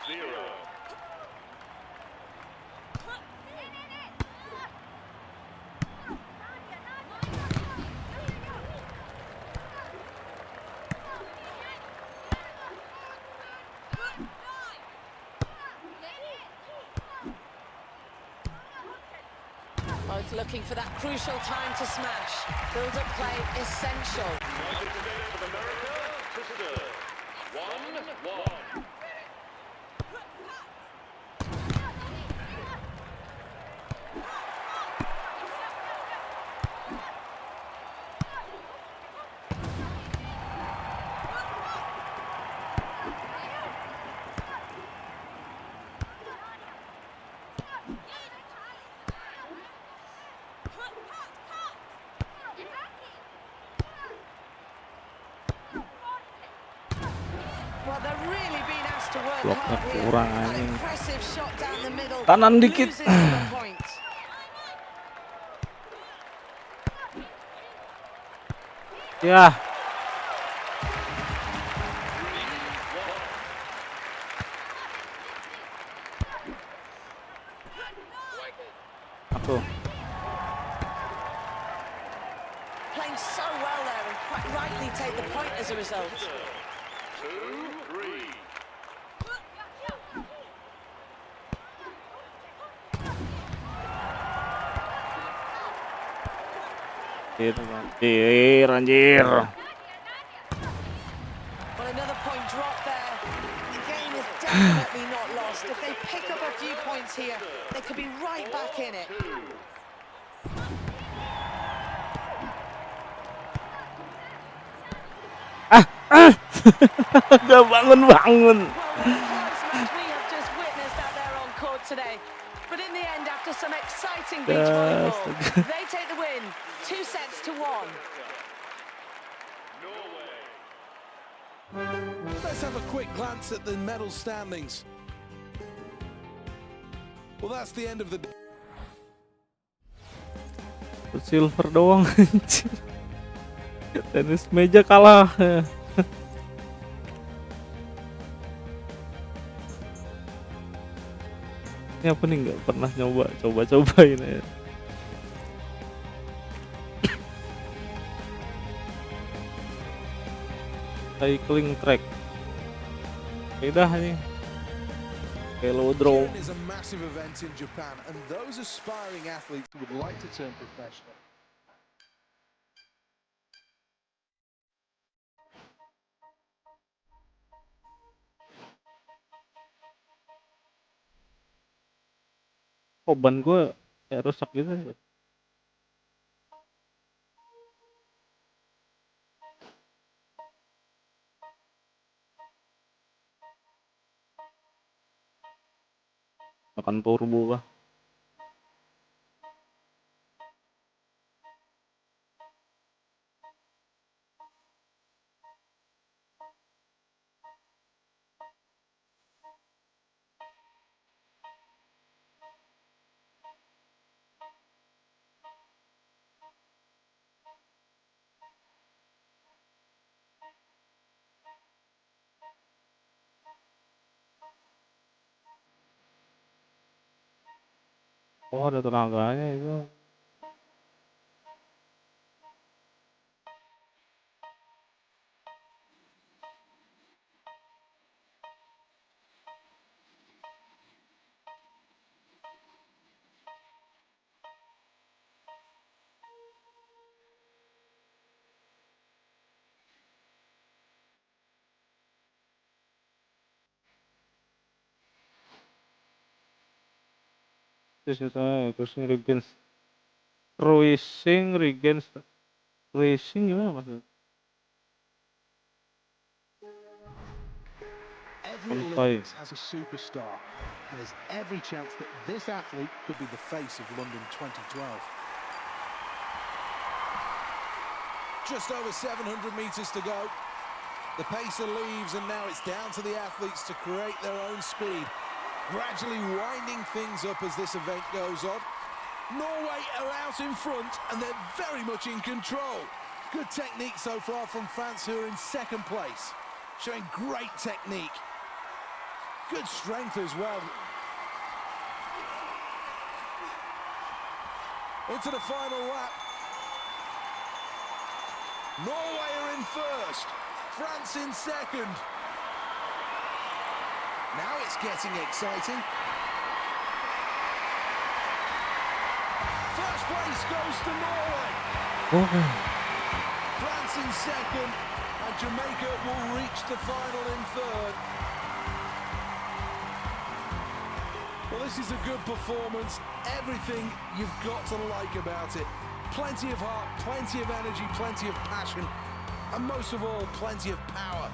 Both looking for that crucial time to smash. Build-up play essential. United States of America Well, they're really being asked to work Bloknya hard here. kurang, An anjing. impressive shot down the middle. Kanan dikit. Loses the point. Ya. Aku. Playing so well there and quite rightly take the point as a result. 2-3. Anjir. Well, another point drop there. The game is definitely not lost. If they pick up a few points here, they could be right back in it. Gak bangun-bangun. Well, what a close match we have just witnessed out there on court today. But in the end, after some exciting beach volleyball, they take the win, 2 sets to 1. Let's have a quick glance at the medal standings. Well, that's the end of the day. Silver doang. Tenis meja kalah. Ini apa nih, nggak pernah coba-cobain ya. Cycling track. Beda nih. Velodrome. Yuu-Jinn is a massive event in Japan, and those aspiring athletes would like to turn professional. Oh, ban gue kayak rusak gitu ya. Makan turbo lah. Oh, ada tenaganya itu. Terusnya regains cruising gimana maksudnya? Every Olympics has a superstar, and there's every chance that this athlete could be the face of London 2012. Just over 700 meters to go. The pacer leaves, and now it's down to the athletes to create their own speed, gradually winding things up as this event goes on. Norway are out in front, and they're very much in control. Good technique so far from France, who are in second place, showing great technique. Good strength as well. Into the final lap. Norway are in first, France in second. Now it's getting exciting. First place goes to Norway. Oh, France in second, and Jamaica will reach the final in third. Well, this is a good performance. Everything you've got to like about it. Plenty of heart, plenty of energy, plenty of passion, and most of all, plenty of power.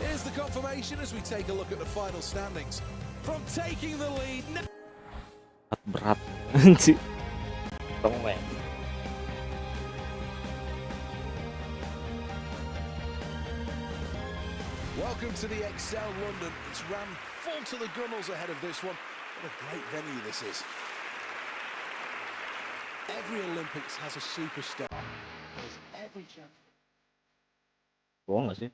Here's the confirmation as we take a look at the final standings. From taking the lead... Berat anjir. Tongeng. Welcome to the Excel London. It's ran full to the gunnels ahead of this one. What a great venue this is. Every Olympics has a superstar. There's every chance. Bohong nggak sih?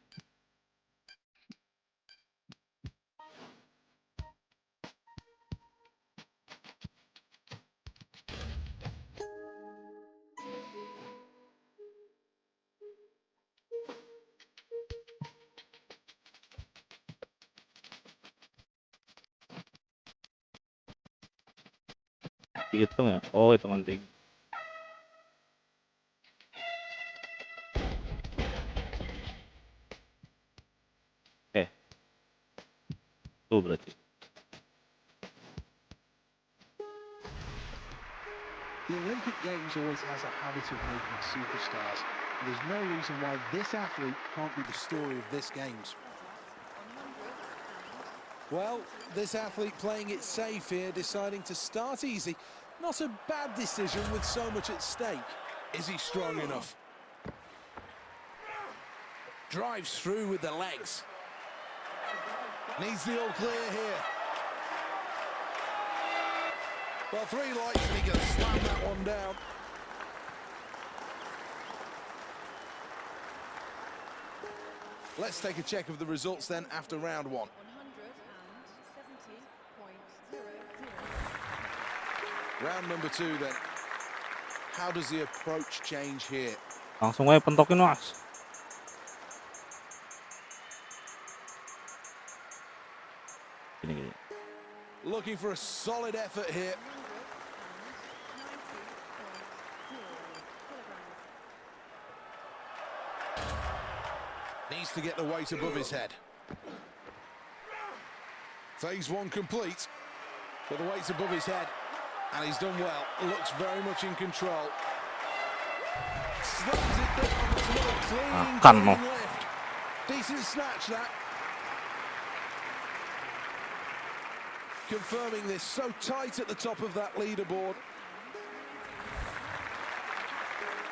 Dihitung ya? Oh, hitungan 3. Tuh berarti. The Olympic Games always has a habit of making superstars. There's no reason why this athlete can't be the story of this Games. Well, this athlete playing it safe here, deciding to start easy. Not a bad decision with so much at stake. Is he strong enough? Drives through with the legs. Needs the all clear here. Well, 3 lights and he can slam that one down. Let's take a check of the results then after round 1. 170.00. Round number 2 then. How does the approach change here? Langsung aja pentokin, Mas. Gini. Looking for a solid effort here. Needs to get the weight above his head. Phase 1 complete. But the weight's above his head. And he's done well. Looks very much in control. Slams it down. It's another clean lift. Decent snatch that. Confirming this, so tight at the top of that leaderboard.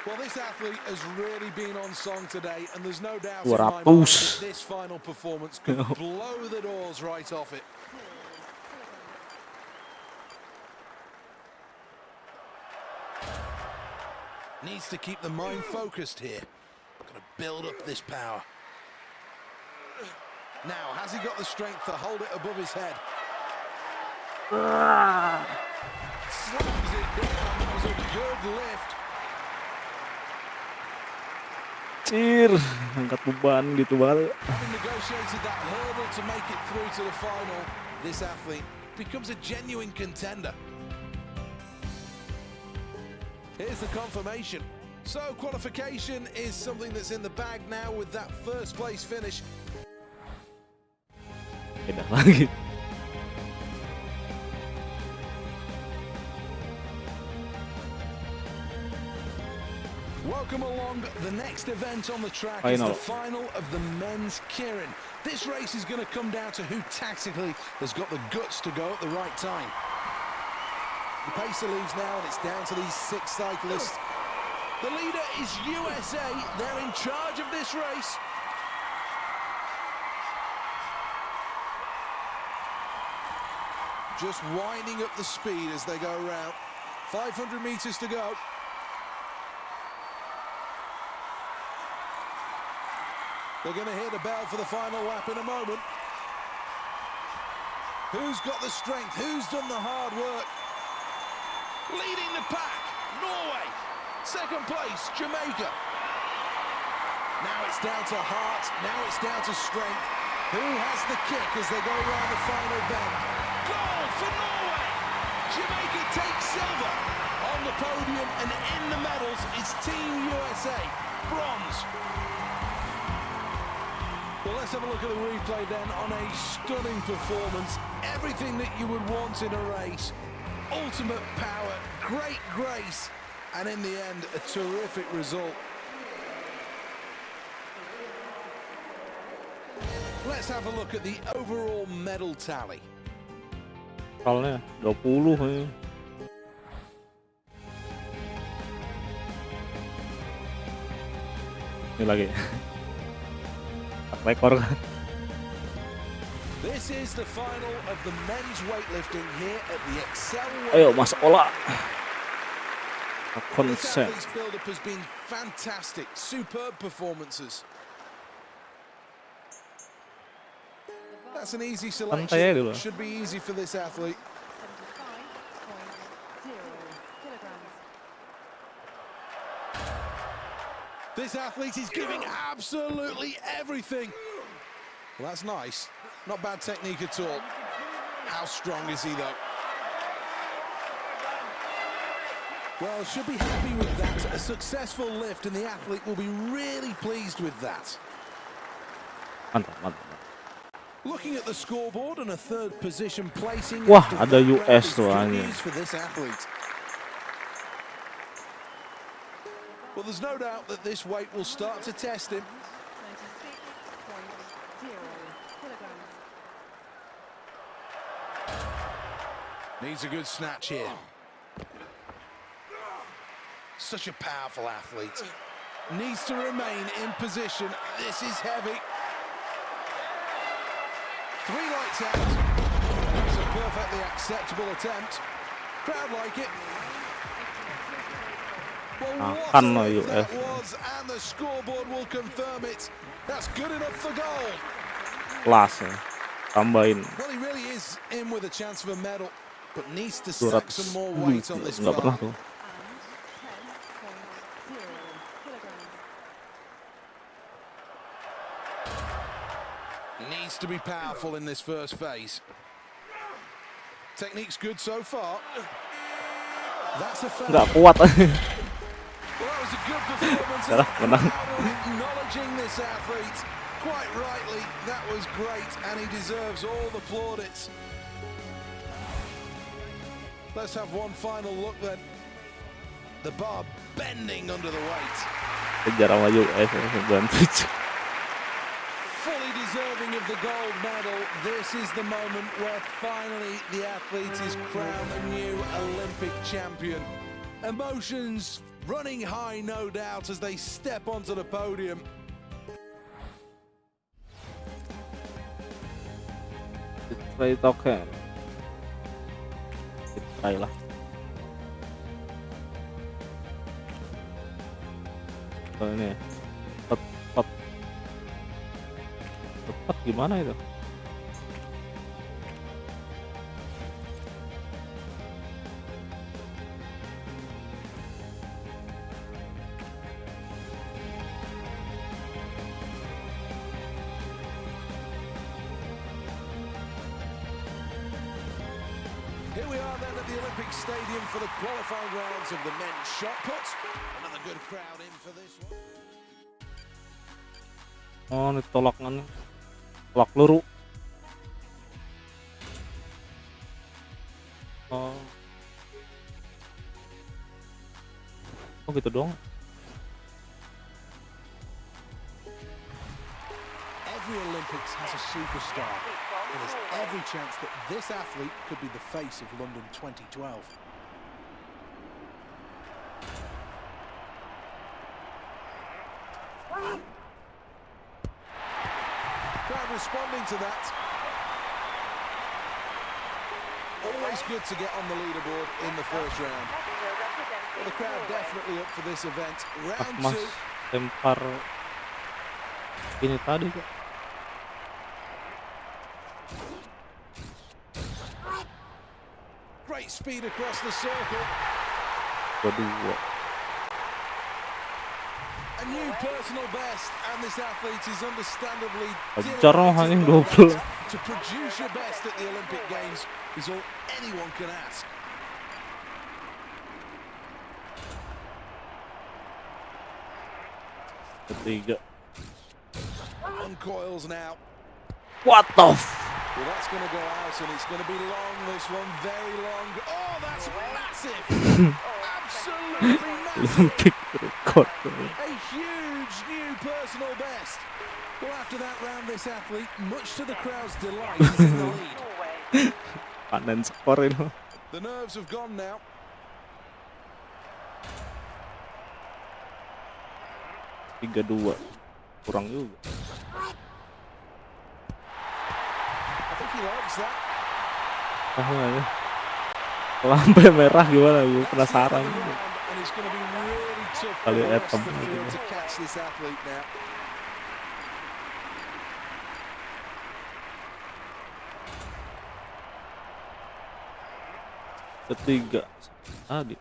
Well, this athlete has really been on song today, and there's no doubt in my mind that this final performance could blow the doors right off it. Needs to keep the mind focused here. Got to build up this power. Now, has he got the strength to hold it above his head? Slams it down. That was a good lift. Angkat beban gitu banget. Having negotiated that hurdle to make it through to the final, this athlete becomes a genuine contender. Here's the confirmation. So qualification is something that's in the bag now with that first place finish. Beda lagi. Welcome along. The next event on the track is the final of the men's Kirin. This race is going to come down to who tactically has got the guts to go at the right time. The pacer leaves now and it's down to these 6 cyclists. The leader is USA. They're in charge of this race. Just winding up the speed as they go around. 500 meters to go. They're going to hear the bell for the final lap in a moment. Who's got the strength? Who's done the hard work? Leading the pack, Norway. Second place, Jamaica. Now it's down to heart. Now it's down to strength. Who has the kick as they go around the final bend? Gold for Norway. Jamaica takes silver. On the podium and in the medals is Team USA, bronze. Well, let's have a look at the replay then on a stunning performance. Everything that you would want in a race. Ultimate power, great grace, and in the end, a terrific result. Let's have a look at the overall medal tally. Totalnya 20 ya. Ini lagi. Rekor kan. This is the final of the men's weightlifting here at the Excel. Ayo Mas Ola. This Konsen. athlete's build-up has been fantastic, superb performances. That's an easy Santai aja selection. dulu. Should be easy for this athlete. 75.0 kilograms. This athlete is giving absolutely everything. Well, that's nice. Not bad technique at all. How strong is he, though? Well, should be happy with that. A successful lift, and the athlete will be really pleased with that. Mantap, mantap. Looking at the scoreboard and a third position placing. Wah, after ada that round US is tuh good anjing. news for this athlete. Well, there's no doubt that this weight will start to test him. 96.0 kilograms. Needs a good snatch here. Such a powerful athlete. Needs to remain in position. This is heavy. 3 lights out. That's a perfectly acceptable attempt. Crowd like it. Well, what a Akan lift US. that was, and the scoreboard will confirm it. That's good enough for goal. Kelas ya. Tambahin Well, he really is in with a chance of a medal, but needs to 200. stack some more weight on this Nggak pernah bar. tuh. And 10.0 kilograms. Needs to be powerful in this first phase. Technique's good so far. That's a fair. Nggak kuat. Well, that was a good performance. Salah, menang. Acknowledging this athlete. Quite rightly, that was great, and he deserves all the plaudits. Let's have one final look then. The bar bending under the weight. Kejar sama US 97. Fully deserving of the gold medal. This is the moment where finally the athlete is crowned a new Olympic champion. Emotions running high, no doubt, as they step onto the podium. Try token. Try lah. Oh, ini tepat gimana itu? Here we are then at the Olympic Stadium for the qualifying rounds of the men's shot put. Another good crowd in for this one. Oh, ini tolaknya nih. Tolak peluru. Oh. Oh gitu dong. Every Olympics has a superstar, and there's every chance that this athlete could be the face of London 2012. Crowd responding to that. Always good to get on the leaderboard in the first round. Well, the crowd definitely up for this event. Round Mas 2. lempar ini tadi kok. Great speed across the circle. Kedua. A new personal best, and this athlete is understandably Kejar hanya delighted by 20. that. To produce your best at the Olympic Games is all anyone can ask. Ketiga. Uncoils now. What the Well, that's going to go out, and it's going to be long, this one, very long. Oh, that's massive! Absolutely massive! Olympic record. A huge new personal best. Well, after that round, this athlete, much to the crowd's delight, is in the lead. Panen skor itu. The nerves have gone now. Tiga dua. Kurang juga. I think he likes that. Aja. Lampu merah gimana? Gue penasaran. And it's going to be really tough for Kali the rest Etam of the field gitu. to catch this athlete now. Ketiga. Tadi.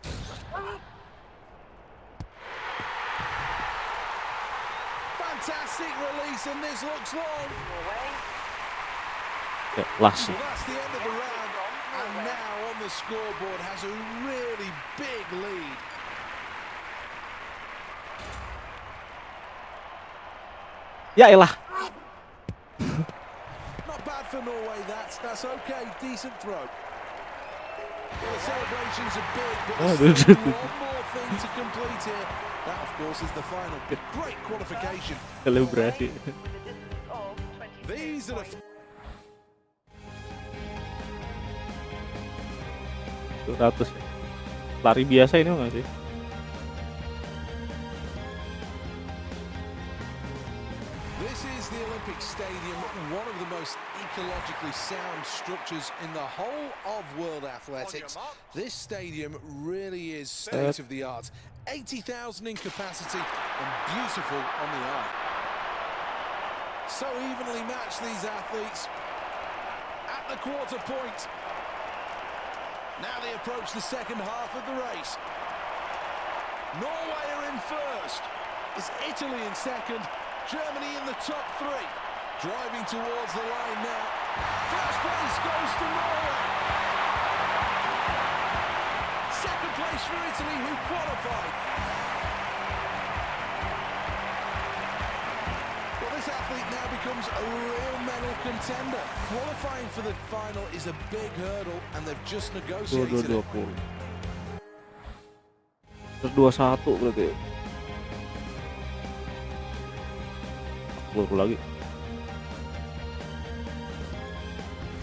Fantastic release, and this looks long. Ya, langsung. Well, that's the end of the round, and now on the scoreboard has a really big lead. Ya elah. Not bad for Norway, that's okay, decent throw. Well, the celebrations are big, but there's still one more thing to complete here. That, of course, is the final. Great qualification. Selebrasi. These are the 200. Lari biasa ini nggak sih? This is the Olympic Stadium, one of the most ecologically sound structures in the whole of world athletics. This stadium really is state of the art. 80,000 in capacity and beautiful on the eye. So evenly matched, these athletes at the quarter point. Now they approach the second half of the race. Norway are in first. Is Italy in second? Germany in the top three. Driving towards the line now. First place goes to Norway. Second place for Italy, who qualified. Well, this athlete now becomes a real medal contender. Qualifying for the final is a big hurdle, and they've just negotiated it. 22-20. Terus 21 berarti. Peluru lagi.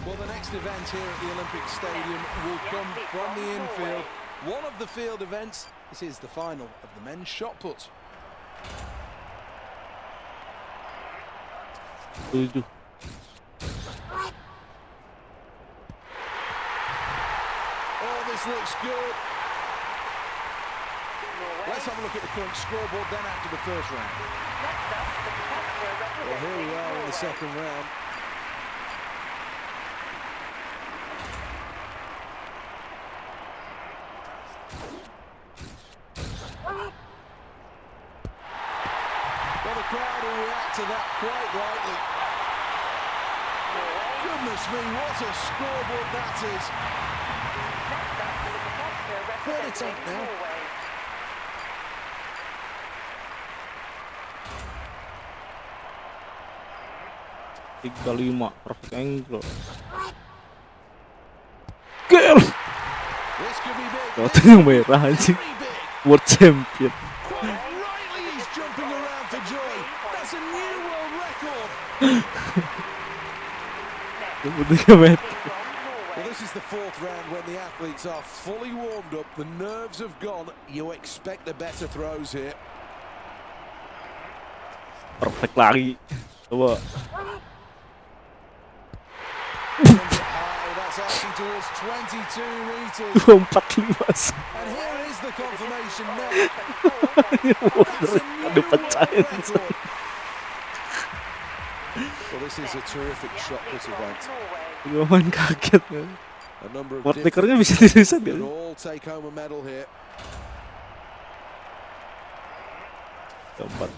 Well, the next event here at the Olympic Stadium will come from the infield. One of the field events. This is the final of the men's shot put. 7. Oh, this looks good. Let's have a look at the current scoreboard then after the first round. Well, here we are in the second round. Well, the crowd will react to that quite rightly. Goodness me, what a scoreboard that is. Third attempt now. Tiga 5 perfect angle. Gel. This could be big. Kau yang merah anjing. Very big. World champion. Quite rightly, he's jumping around for joy. That's a new world record. Well, this is the fourth round when the athletes are fully warmed up. The nerves have gone. You expect the better throws here. Perfect lagi. Coba. That's asking towards 22 meters. 245. And here is the confirmation now. Ada pecahin. Well, this is a terrific shot put event. Gue main kaget kan. A number of World different record-nya bisa diriset could kan? all take home a medal here. Keempat.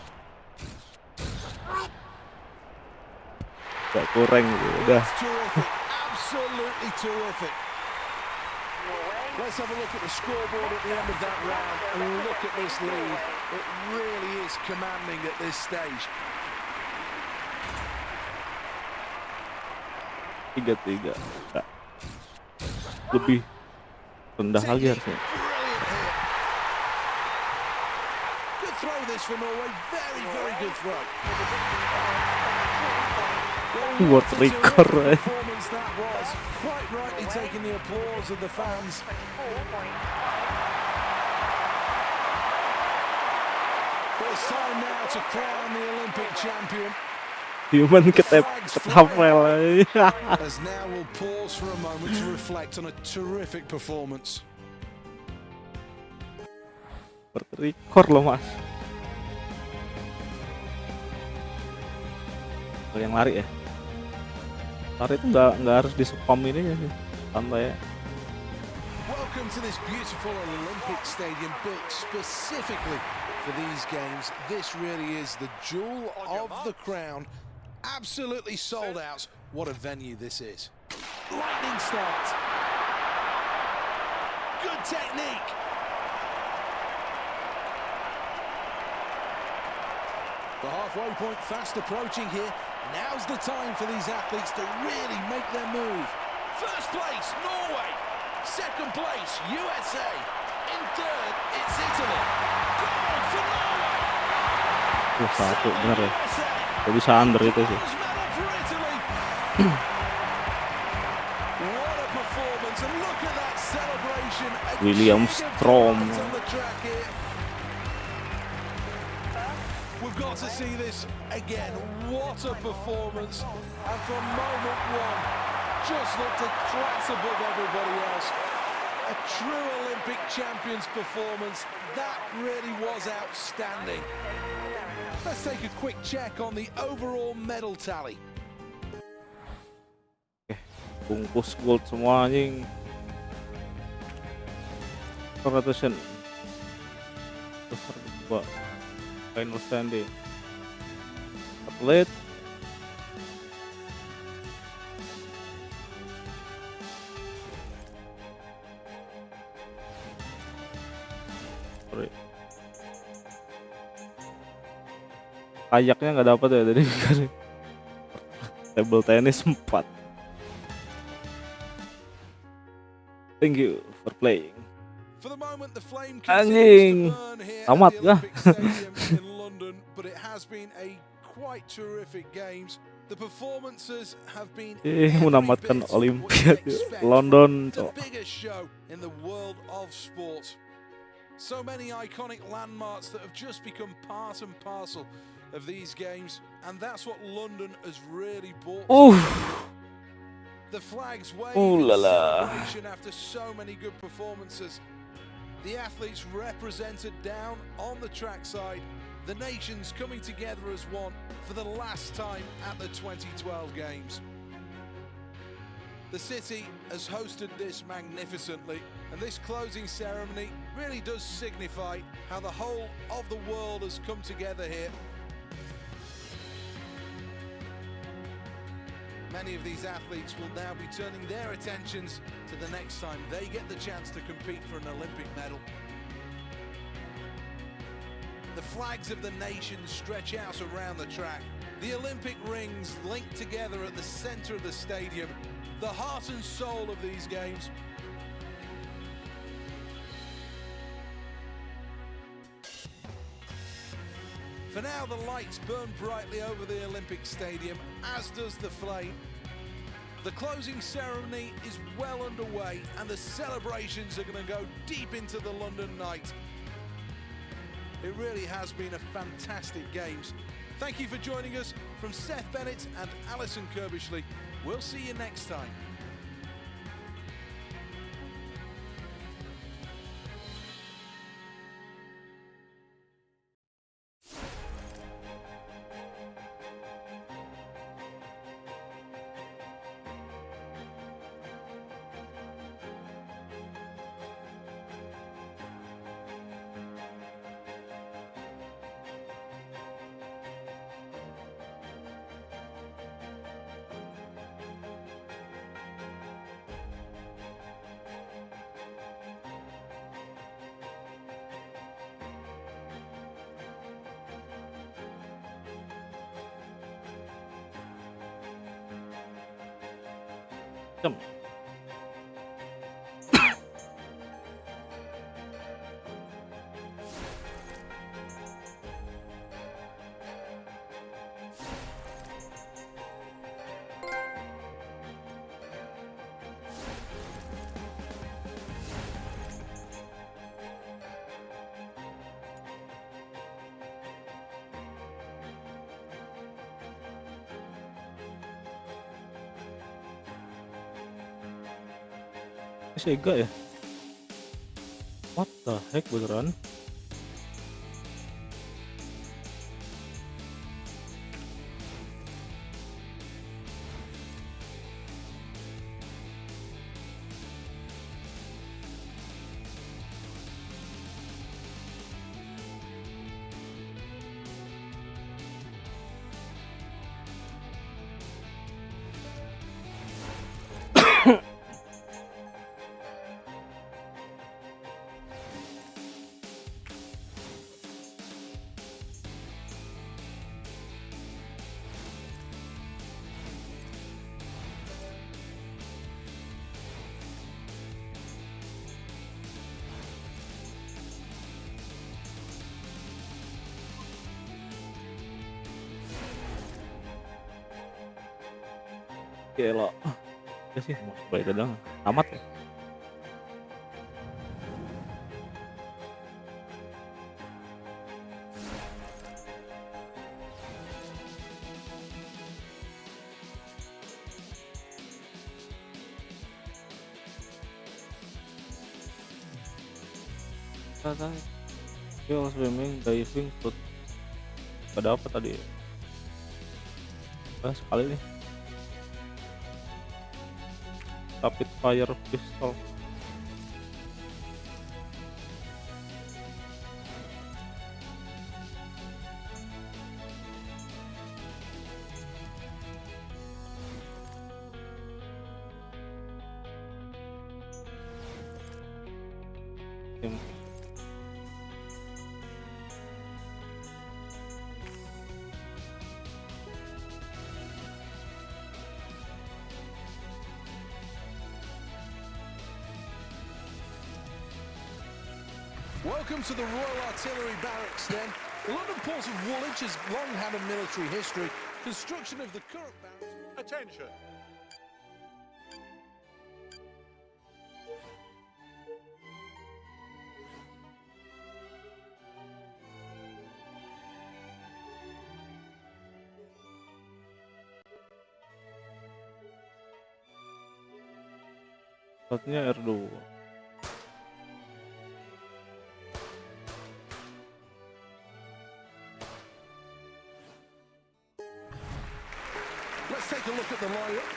Gak kurang gitu, udah. Terrific, absolutely terrific. Let's have a look at the scoreboard at the end of that round and look at this lead. It really is commanding at this stage. 3-3. Nggak. Lebih rendah lagi harusnya. Brilliant hit. Good throw this for Norway. Very, very good throw. What record, right? Performance that was. Quite rightly taking the applause of the fans. 24 points. But it's time now to crown the Olympic champion. Human ketapel. As now we'll pause for a moment to reflect on a terrific performance. Record loh mas. Yang lari ya. Lari itu nggak harus di spam ini ya sih. Santai ya. Welcome to this beautiful Olympic stadium built specifically for these games. This really is the jewel of the crown. Absolutely sold out. What a venue this is. Lightning start. Good technique. The halfway point fast approaching here. Now's the time for these athletes to really make their move. First place, Norway. Second place, USA. In third, it's Italy. Gold for Norway. Satu bener ya. Gak bisa under itu sih. Bronze medal for Italy. What a performance, and look at that celebration. A William jig of Strom. delight on the track here. We've got to see this again. What a performance. And from moment one, just looked a class above everybody else. A true Olympic champion's performance. That really was outstanding. Let's take a quick check on the overall medal tally. Bungkus gold semua anjing. Congratulations. Besar gua. Final standing. Atlet. Sorry. Kayaknya nggak dapat ya tadi. Table tennis 4. Thank you for playing. For the moment, the flame Anjing. continues to burn here Tamat at the kah? Olympic Stadium in London, but it has been a quite terrific games. The performances have been Menamatkan every bit what you'd Olimpiade expect London. from the biggest show in the world of sport. So many iconic landmarks that have just become part and parcel of these games, and that's what London has really brought. The flags wave in la la. celebration after so many good performances. The athletes represented down on the trackside, the nations coming together as one for the last time at the 2012 Games. The city has hosted this magnificently, and this closing ceremony really does signify how the whole of the world has come together here. Many of these athletes will now be turning their attentions to the next time they get the chance to compete for an Olympic medal. The flags of the nations stretch out around the track. The Olympic rings link together at the center of the stadium, the heart and soul of these games. For now, the lights burn brightly over the Olympic Stadium, as does the flame. The closing ceremony is well underway, and the celebrations are going to go deep into the London night. It really has been a fantastic Games. Thank you for joining us. From Seth Bennett and Alison Kirbishley, we'll see you next time. jam. Sega ya? What the heck, beneran? Gila. Ya sih, mau baik dong. Tamat ya. Kata yang swimming, diving, shoot. Ada apa tadi? Sekali nih. Rapid fire pistol. Welcome to the Royal Artillery Barracks then. The London port of Woolwich has long had a military history. Construction of the current barracks... Attention. Shotnya R2. Let's take a look at the lineup.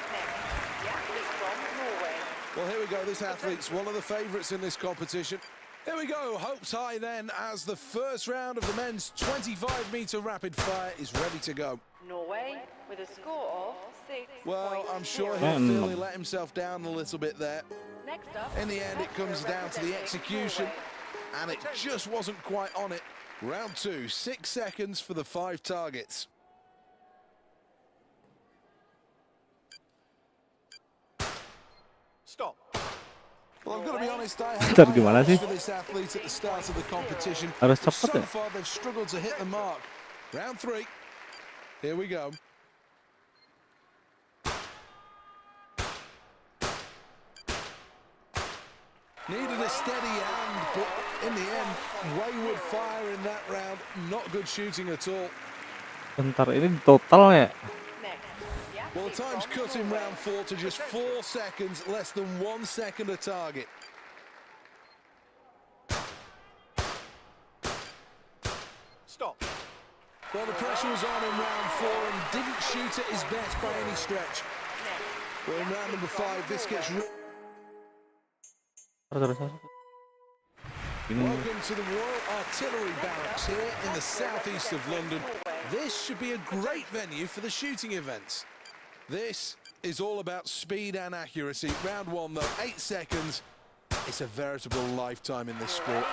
The athlete from Norway. Well, here we go. This athlete's one of the favourites in this competition. Here we go. Hopes high then as the first round of the men's 25-metre rapid fire is ready to go. Norway with a score of 6. Well, I'm sure he'll feel he let himself down a little bit there. Next up, In the end, it comes down to the execution, and it just wasn't quite on it. Round 2, 6 seconds for the 5 targets. Stop. Well, I've got to be honest, I Bentar, had gimana high sih? hopes for this athlete at the start of the competition. Harus But cepet so ya? far, they've struggled to hit the mark. Round 3. Here we go. Needed a steady hand, but in the end, wayward fire in that round. Not good shooting at all. Bentar, ini total ya? next, the Well, athlete the time's from cut in Norway. round 4 to just 4 seconds, less than 1 second a target. Stop. Well, the pressure was on in round 4 and didn't shoot at his best by any stretch. Well, in round number 5, this gets... Harus. Ini Welcome to the Royal Artillery Barracks here in the southeast of London. This should be a great venue for the shooting events. This is all about speed and accuracy. Round 1 though, 8 seconds. It's a veritable lifetime in this sport.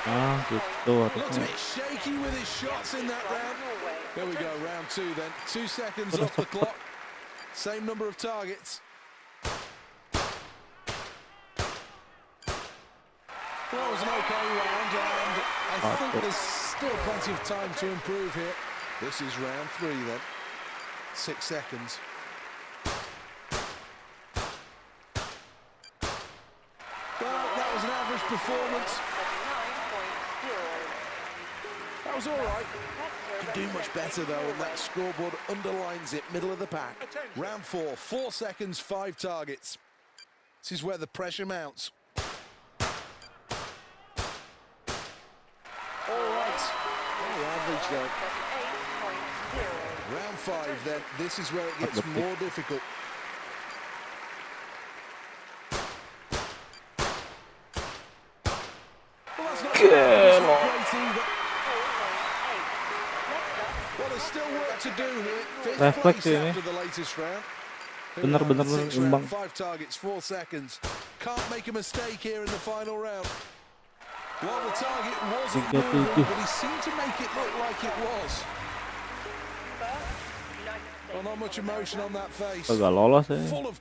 gitu Looked a harusnya. bit shaky with his shots in that round. There we go, round 2 then. 2 seconds Udah off the cepet. clock. Same number of targets. Well, that was an okay round, and I think there's still plenty of time to improve here. This is round 3 then. 6 seconds. Well, that was an average performance. 39.0. That was all right. Could do much better though, and that scoreboard underlines it. Middle of the pack. Round 4, 4 seconds, 5 targets. This is where the pressure mounts. All right. Very average though. 38.0. Round 5 then. This is where it gets more difficult. Well, that's not great either. Well, there's still work to do here. 5th Refleks place ini. after the latest round. Bener-bener Sixth imbang. round, 5 targets, 4 seconds. Can't make a mistake here in the final round. Well, the target wasn't 37. moving, but he seemed to make it look like it was. Well, not much emotion on that face. Agak lolos ya. Full of...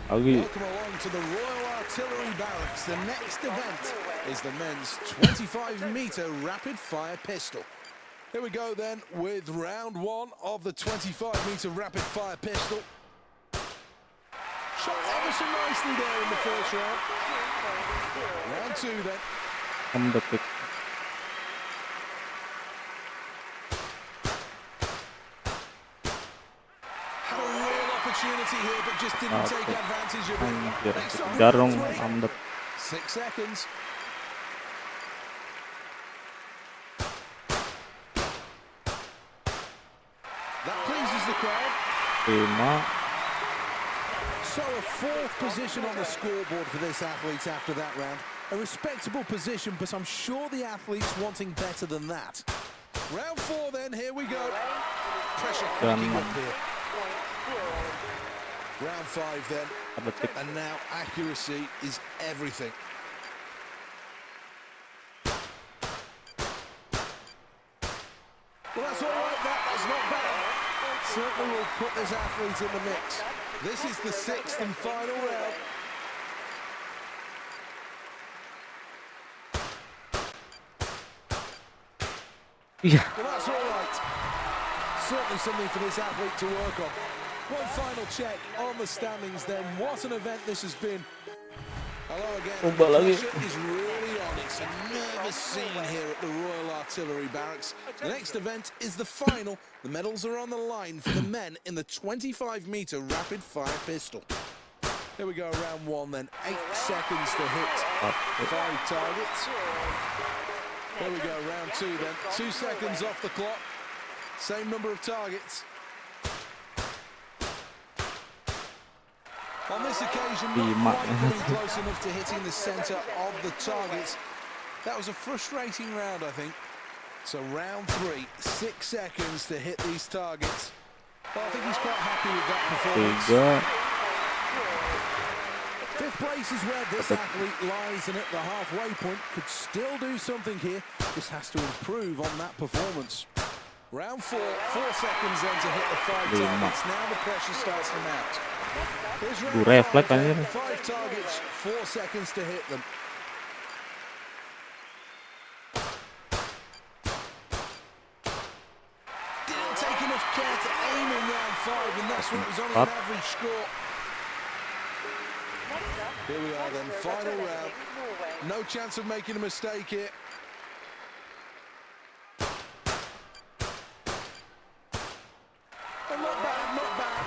Lagi Welcome along to the Royal Artillery Barracks. The next event is the men's 25-meter rapid-fire pistol. Here we go then with round 1 of the 25-meter rapid-fire pistol. Shot ever so nicely there in the first round. Round 2 then. 6 detik. Had a real opportunity here, but just didn't take advantage of it. Anjir, Next up, jarong round 3. 6 detik. 6 seconds. That pleases the crowd. 5. So a 4th position on the scoreboard for this athlete after that round. A respectable position, but I'm sure the athlete's wanting better than that. Round 4 then, here we go. Pressure cracking up here. Round 5 then. 4 detik. And now accuracy is everything. Well, that's all right, that's not bad. Certainly will put this athlete in the mix. This is the 6th and final round. Iya. Well, that's all right. Certainly something for this athlete to work on. One final check on the standings then. What an event this has been. Hello again. The Coba lagi. pressure is really on. It's a nervous scene here at the Royal Artillery Barracks. The next event is the final. The medals are on the line for the men in the 25-meter rapid-fire pistol. Here we go, round 1 then. 8 seconds to hit 5 targets. Here we go, round 2 then. 2 seconds off the clock. Same number of targets. On this occasion, not quite coming close enough to hitting the centre of the targets. That was a frustrating round, I think. So round 3, 6 seconds to hit these targets. Well, I think he's quite happy with that performance. 3. 5th place is where this athlete lies, and at the halfway point could still do something here. Just has to improve on that performance. Round 4, 4 seconds then to hit the 5 targets. Now the pressure starts to mount. Here's round 5, then. 5 targets, 4 seconds to hit them. Didn't take enough care to aim in round 5, and that's when it was only an average score. Here we are then, final round. No chance of making a mistake here. And not bad, not bad.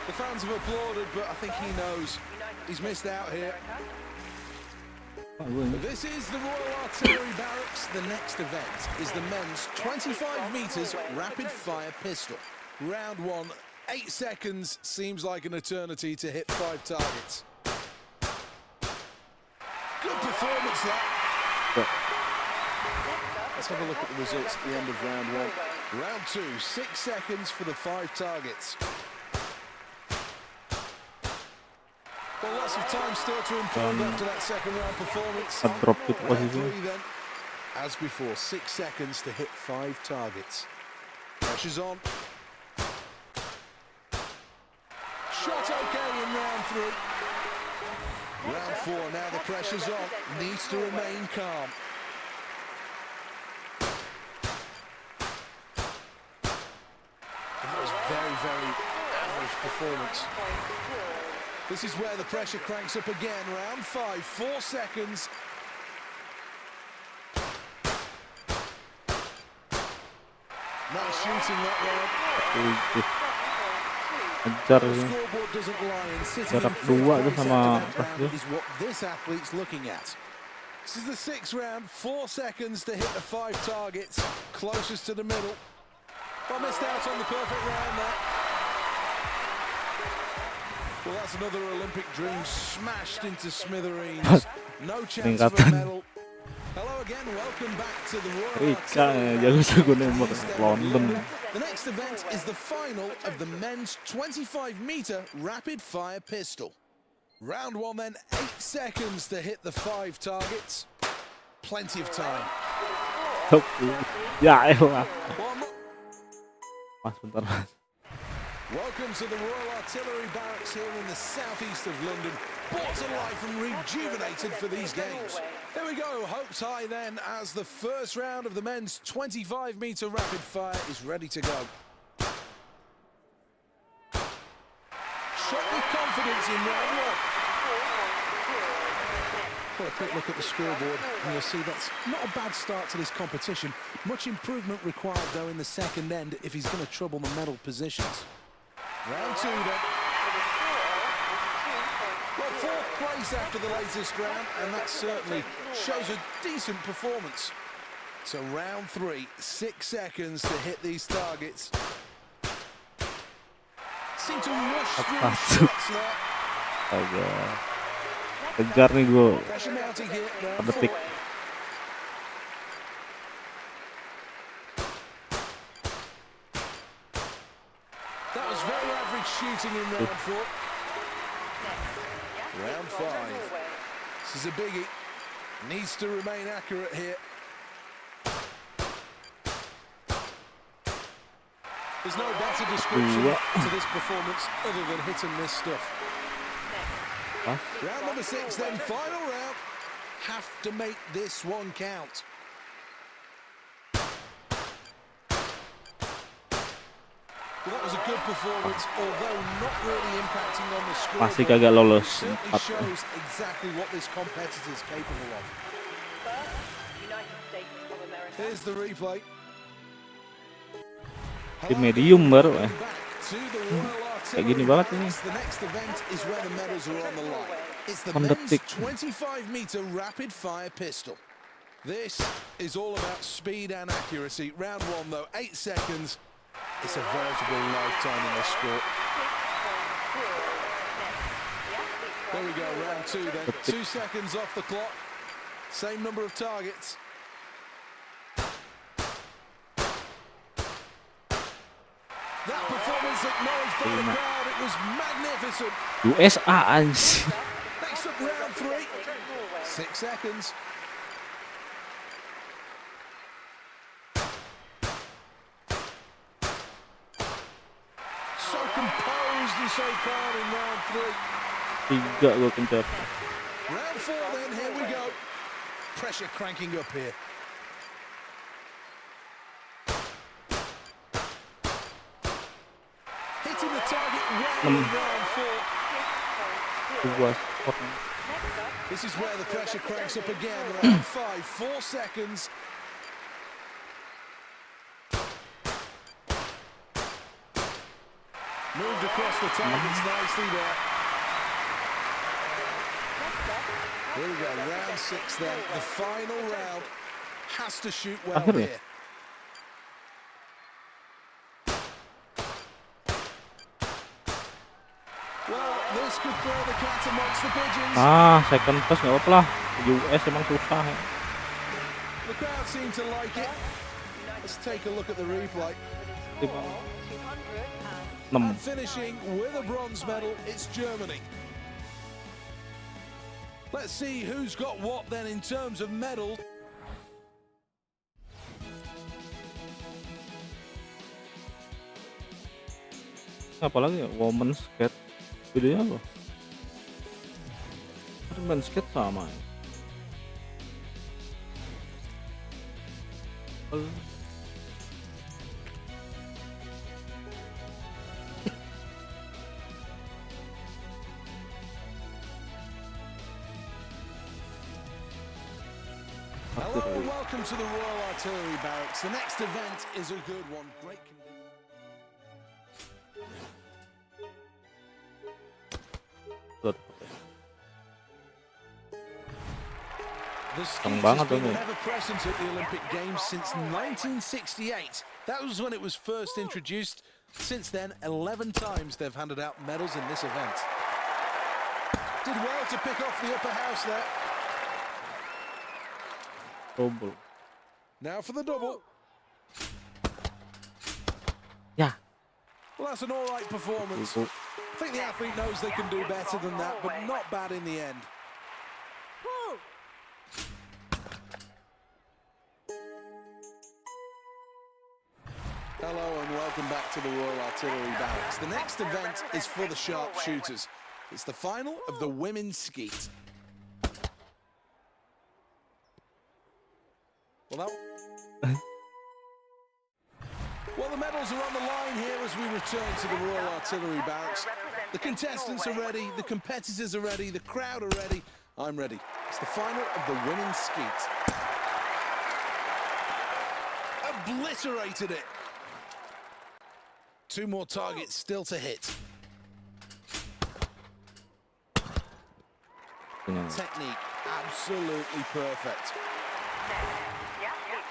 The fans have applauded, but I think he knows he's missed out here. This is the Royal Artillery Barracks. The next event is the men's 25 metres rapid-fire pistol. Round 1, 8 seconds seems like an eternity to hit 5 targets. Good performance there. Let's have a look at the results at the end of round 1. Round 2, 6 seconds for the 5 targets. Well, lots of time still to improve after that second round performance. Drop it Round 3 then. As before, 6 seconds to hit 5 targets. Pressure's on. shot okay in round 3. Round 4, now the pressure's on. Needs to remain calm. That was very, very average performance. This is where the pressure cranks up again. Round 5, 4 seconds. Nice shooting that round. Kejar The sih. scoreboard doesn't lie, and sitting Jarak in fifth 2 tuh place sama after that Pras round tuh. is what this athlete's looking at. This is the 6th round, 4 seconds to hit the 5 targets, closest to the middle. But missed out on the perfect round there. Well, that's another Olympic dream smashed into smithereens. No chance of a Peningkatan. medal. Hello again, welcome back to the Royal Rika Artillery jago-jago Round nembak East End London. The next event is the final of the men's 25-meter rapid-fire pistol. Round 1 then, 8 seconds to hit the 5 targets. Plenty of time. Ya elah. One more. Mas bentar mas. Welcome to the Royal Artillery Barracks here in the southeast of London. Brought to life and rejuvenated for these games. Here we go, hopes high then as the first round of the men's 25-meter rapid fire is ready to go. Shot with confidence in round 1. Well, a quick look at the scoreboard and you'll see that's not a bad start to this competition. Much improvement required though in the second end if he's going to trouble the medal positions. Round 2 then. Well, 4th place after the latest round, and that certainly shows a decent performance. So round 3, 6 seconds to hit these targets. Seem to rush through shots there. Aja. Kejar nih gue. Pressure mounting here, round Detik. 4. That was very average shooting in round 4. Round 5. This is a biggie. Needs to remain accurate here. There's no better description to this performance other than hit and miss stuff. Round number 6 then, final round. Have to make this one count. Well, that was a good performance, although not really impacting on the score. Masih kagak lolos Certainly 4. shows exactly what this competitor is capable of. United States of America. Here's the replay. Di medium baru Back to the Royal Kayak gini banget ini. The next event is where the medals are on the line. It's the 6 men's detik. 25-meter rapid-fire pistol. This is all about speed and accuracy. Round 1 though, 8 seconds. It's a veritable lifetime in this sport. There we go, round 2 then. 2 seconds off the clock. Same number of targets. That performance acknowledged by the crowd. It was magnificent. USA anjir. Next up, round 3. 6 seconds. So composed and so calm in round 3. 3 gue kejar. Round 4 then, here we go. Pressure cranking up here. Hitting the target well in round 4. 2 spot. This is where the pressure cranks up again. Round 5, 4 seconds. Moved across the targets nicely there. Here we go, round 6 then. The final round has to shoot well Akhir ya? here. Well, this could throw the cat amongst the pigeons. Second pass nggak apa-apa lah. US emang susah ya. The crowd seem to like it. Let's take a look at the replay. 6. And finishing with a bronze medal, it's Germany. Let's see who's got what then in terms of medals. Apalagi ya, women's skate Bedanya apa? Kan main skate sama. Hello and welcome to the Royal Artillery Barracks. The next event is a good one. Great conditions. The skeet has been ever present at the Olympic Games since 1968. That was when it was first introduced. Since then, 11 times they've handed out medals in this event. Did well to pick off the upper house there. Double. Now for the double. Yeah. Well, that's an all right performance. I think the athlete knows they can do better than that, but not bad in the end. Hello and welcome back to the Royal Artillery Barracks. The next event is for the sharpshooters. It's the final of the women's skeet. Well, the medals are on the line here as we return to the Royal Artillery Barracks. The contestants are ready, the competitors are ready, the crowd are ready. I'm ready. It's the final of the women's skeet. Obliterated it. Two more targets still to hit. Technique absolutely perfect.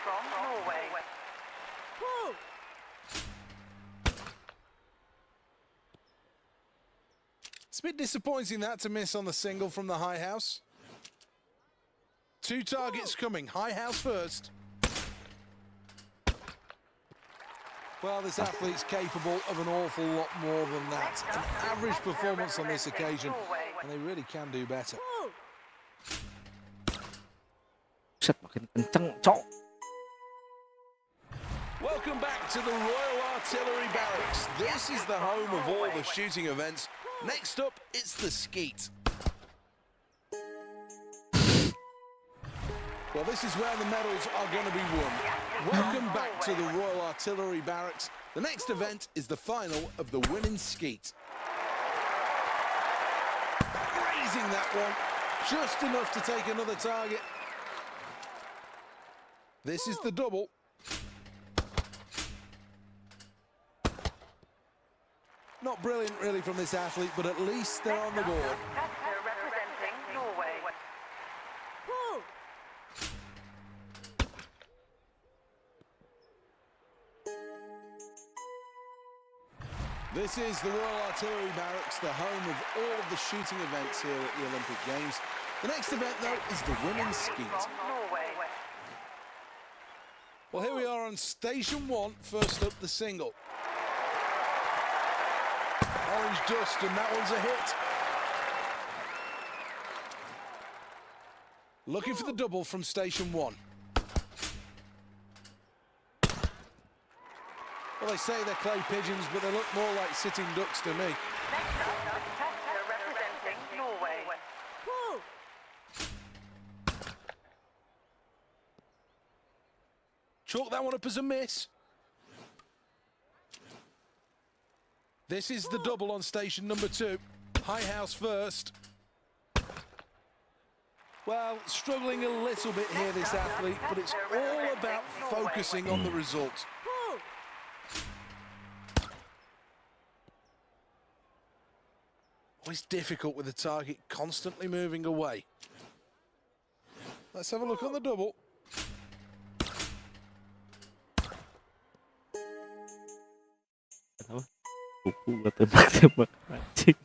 From Norway. It's a bit disappointing that to miss on the single from the high house. Two targets coming. High house first. Well, this athlete's capable of an awful lot more than that. An average performance on this occasion, and they really can do better. Set makin kenceng, cok. Welcome back to the Royal Artillery Barracks. This is the home of all the shooting events. Next up, it's the skeet. Well, this is where the medals are going to be won. Welcome back to the Royal Artillery Barracks. The next event is the final of the women's skeet. Grazing that one, just enough to take another target. This is the double. Not brilliant, really, from this athlete, but at least they're on the board. Representing Norway. This is the Royal Artillery Barracks, the home of all of the shooting events here at the Olympic Games. The next event, though, is the women's skeet. Well, here we are on station one. First up, the single. Orange dust, and that one's a hit. Looking for the double from station one. Well, they say they're clay pigeons, but they look more like sitting ducks to me. Representing Norway. Chalk that one up as a miss. This is the double on station number two. High house first. Well, struggling a little bit here, this athlete, but it's all about focusing on the result. Always difficult with the target constantly moving away. Let's have a look on the double. Buku gak tembak-tembak anjing.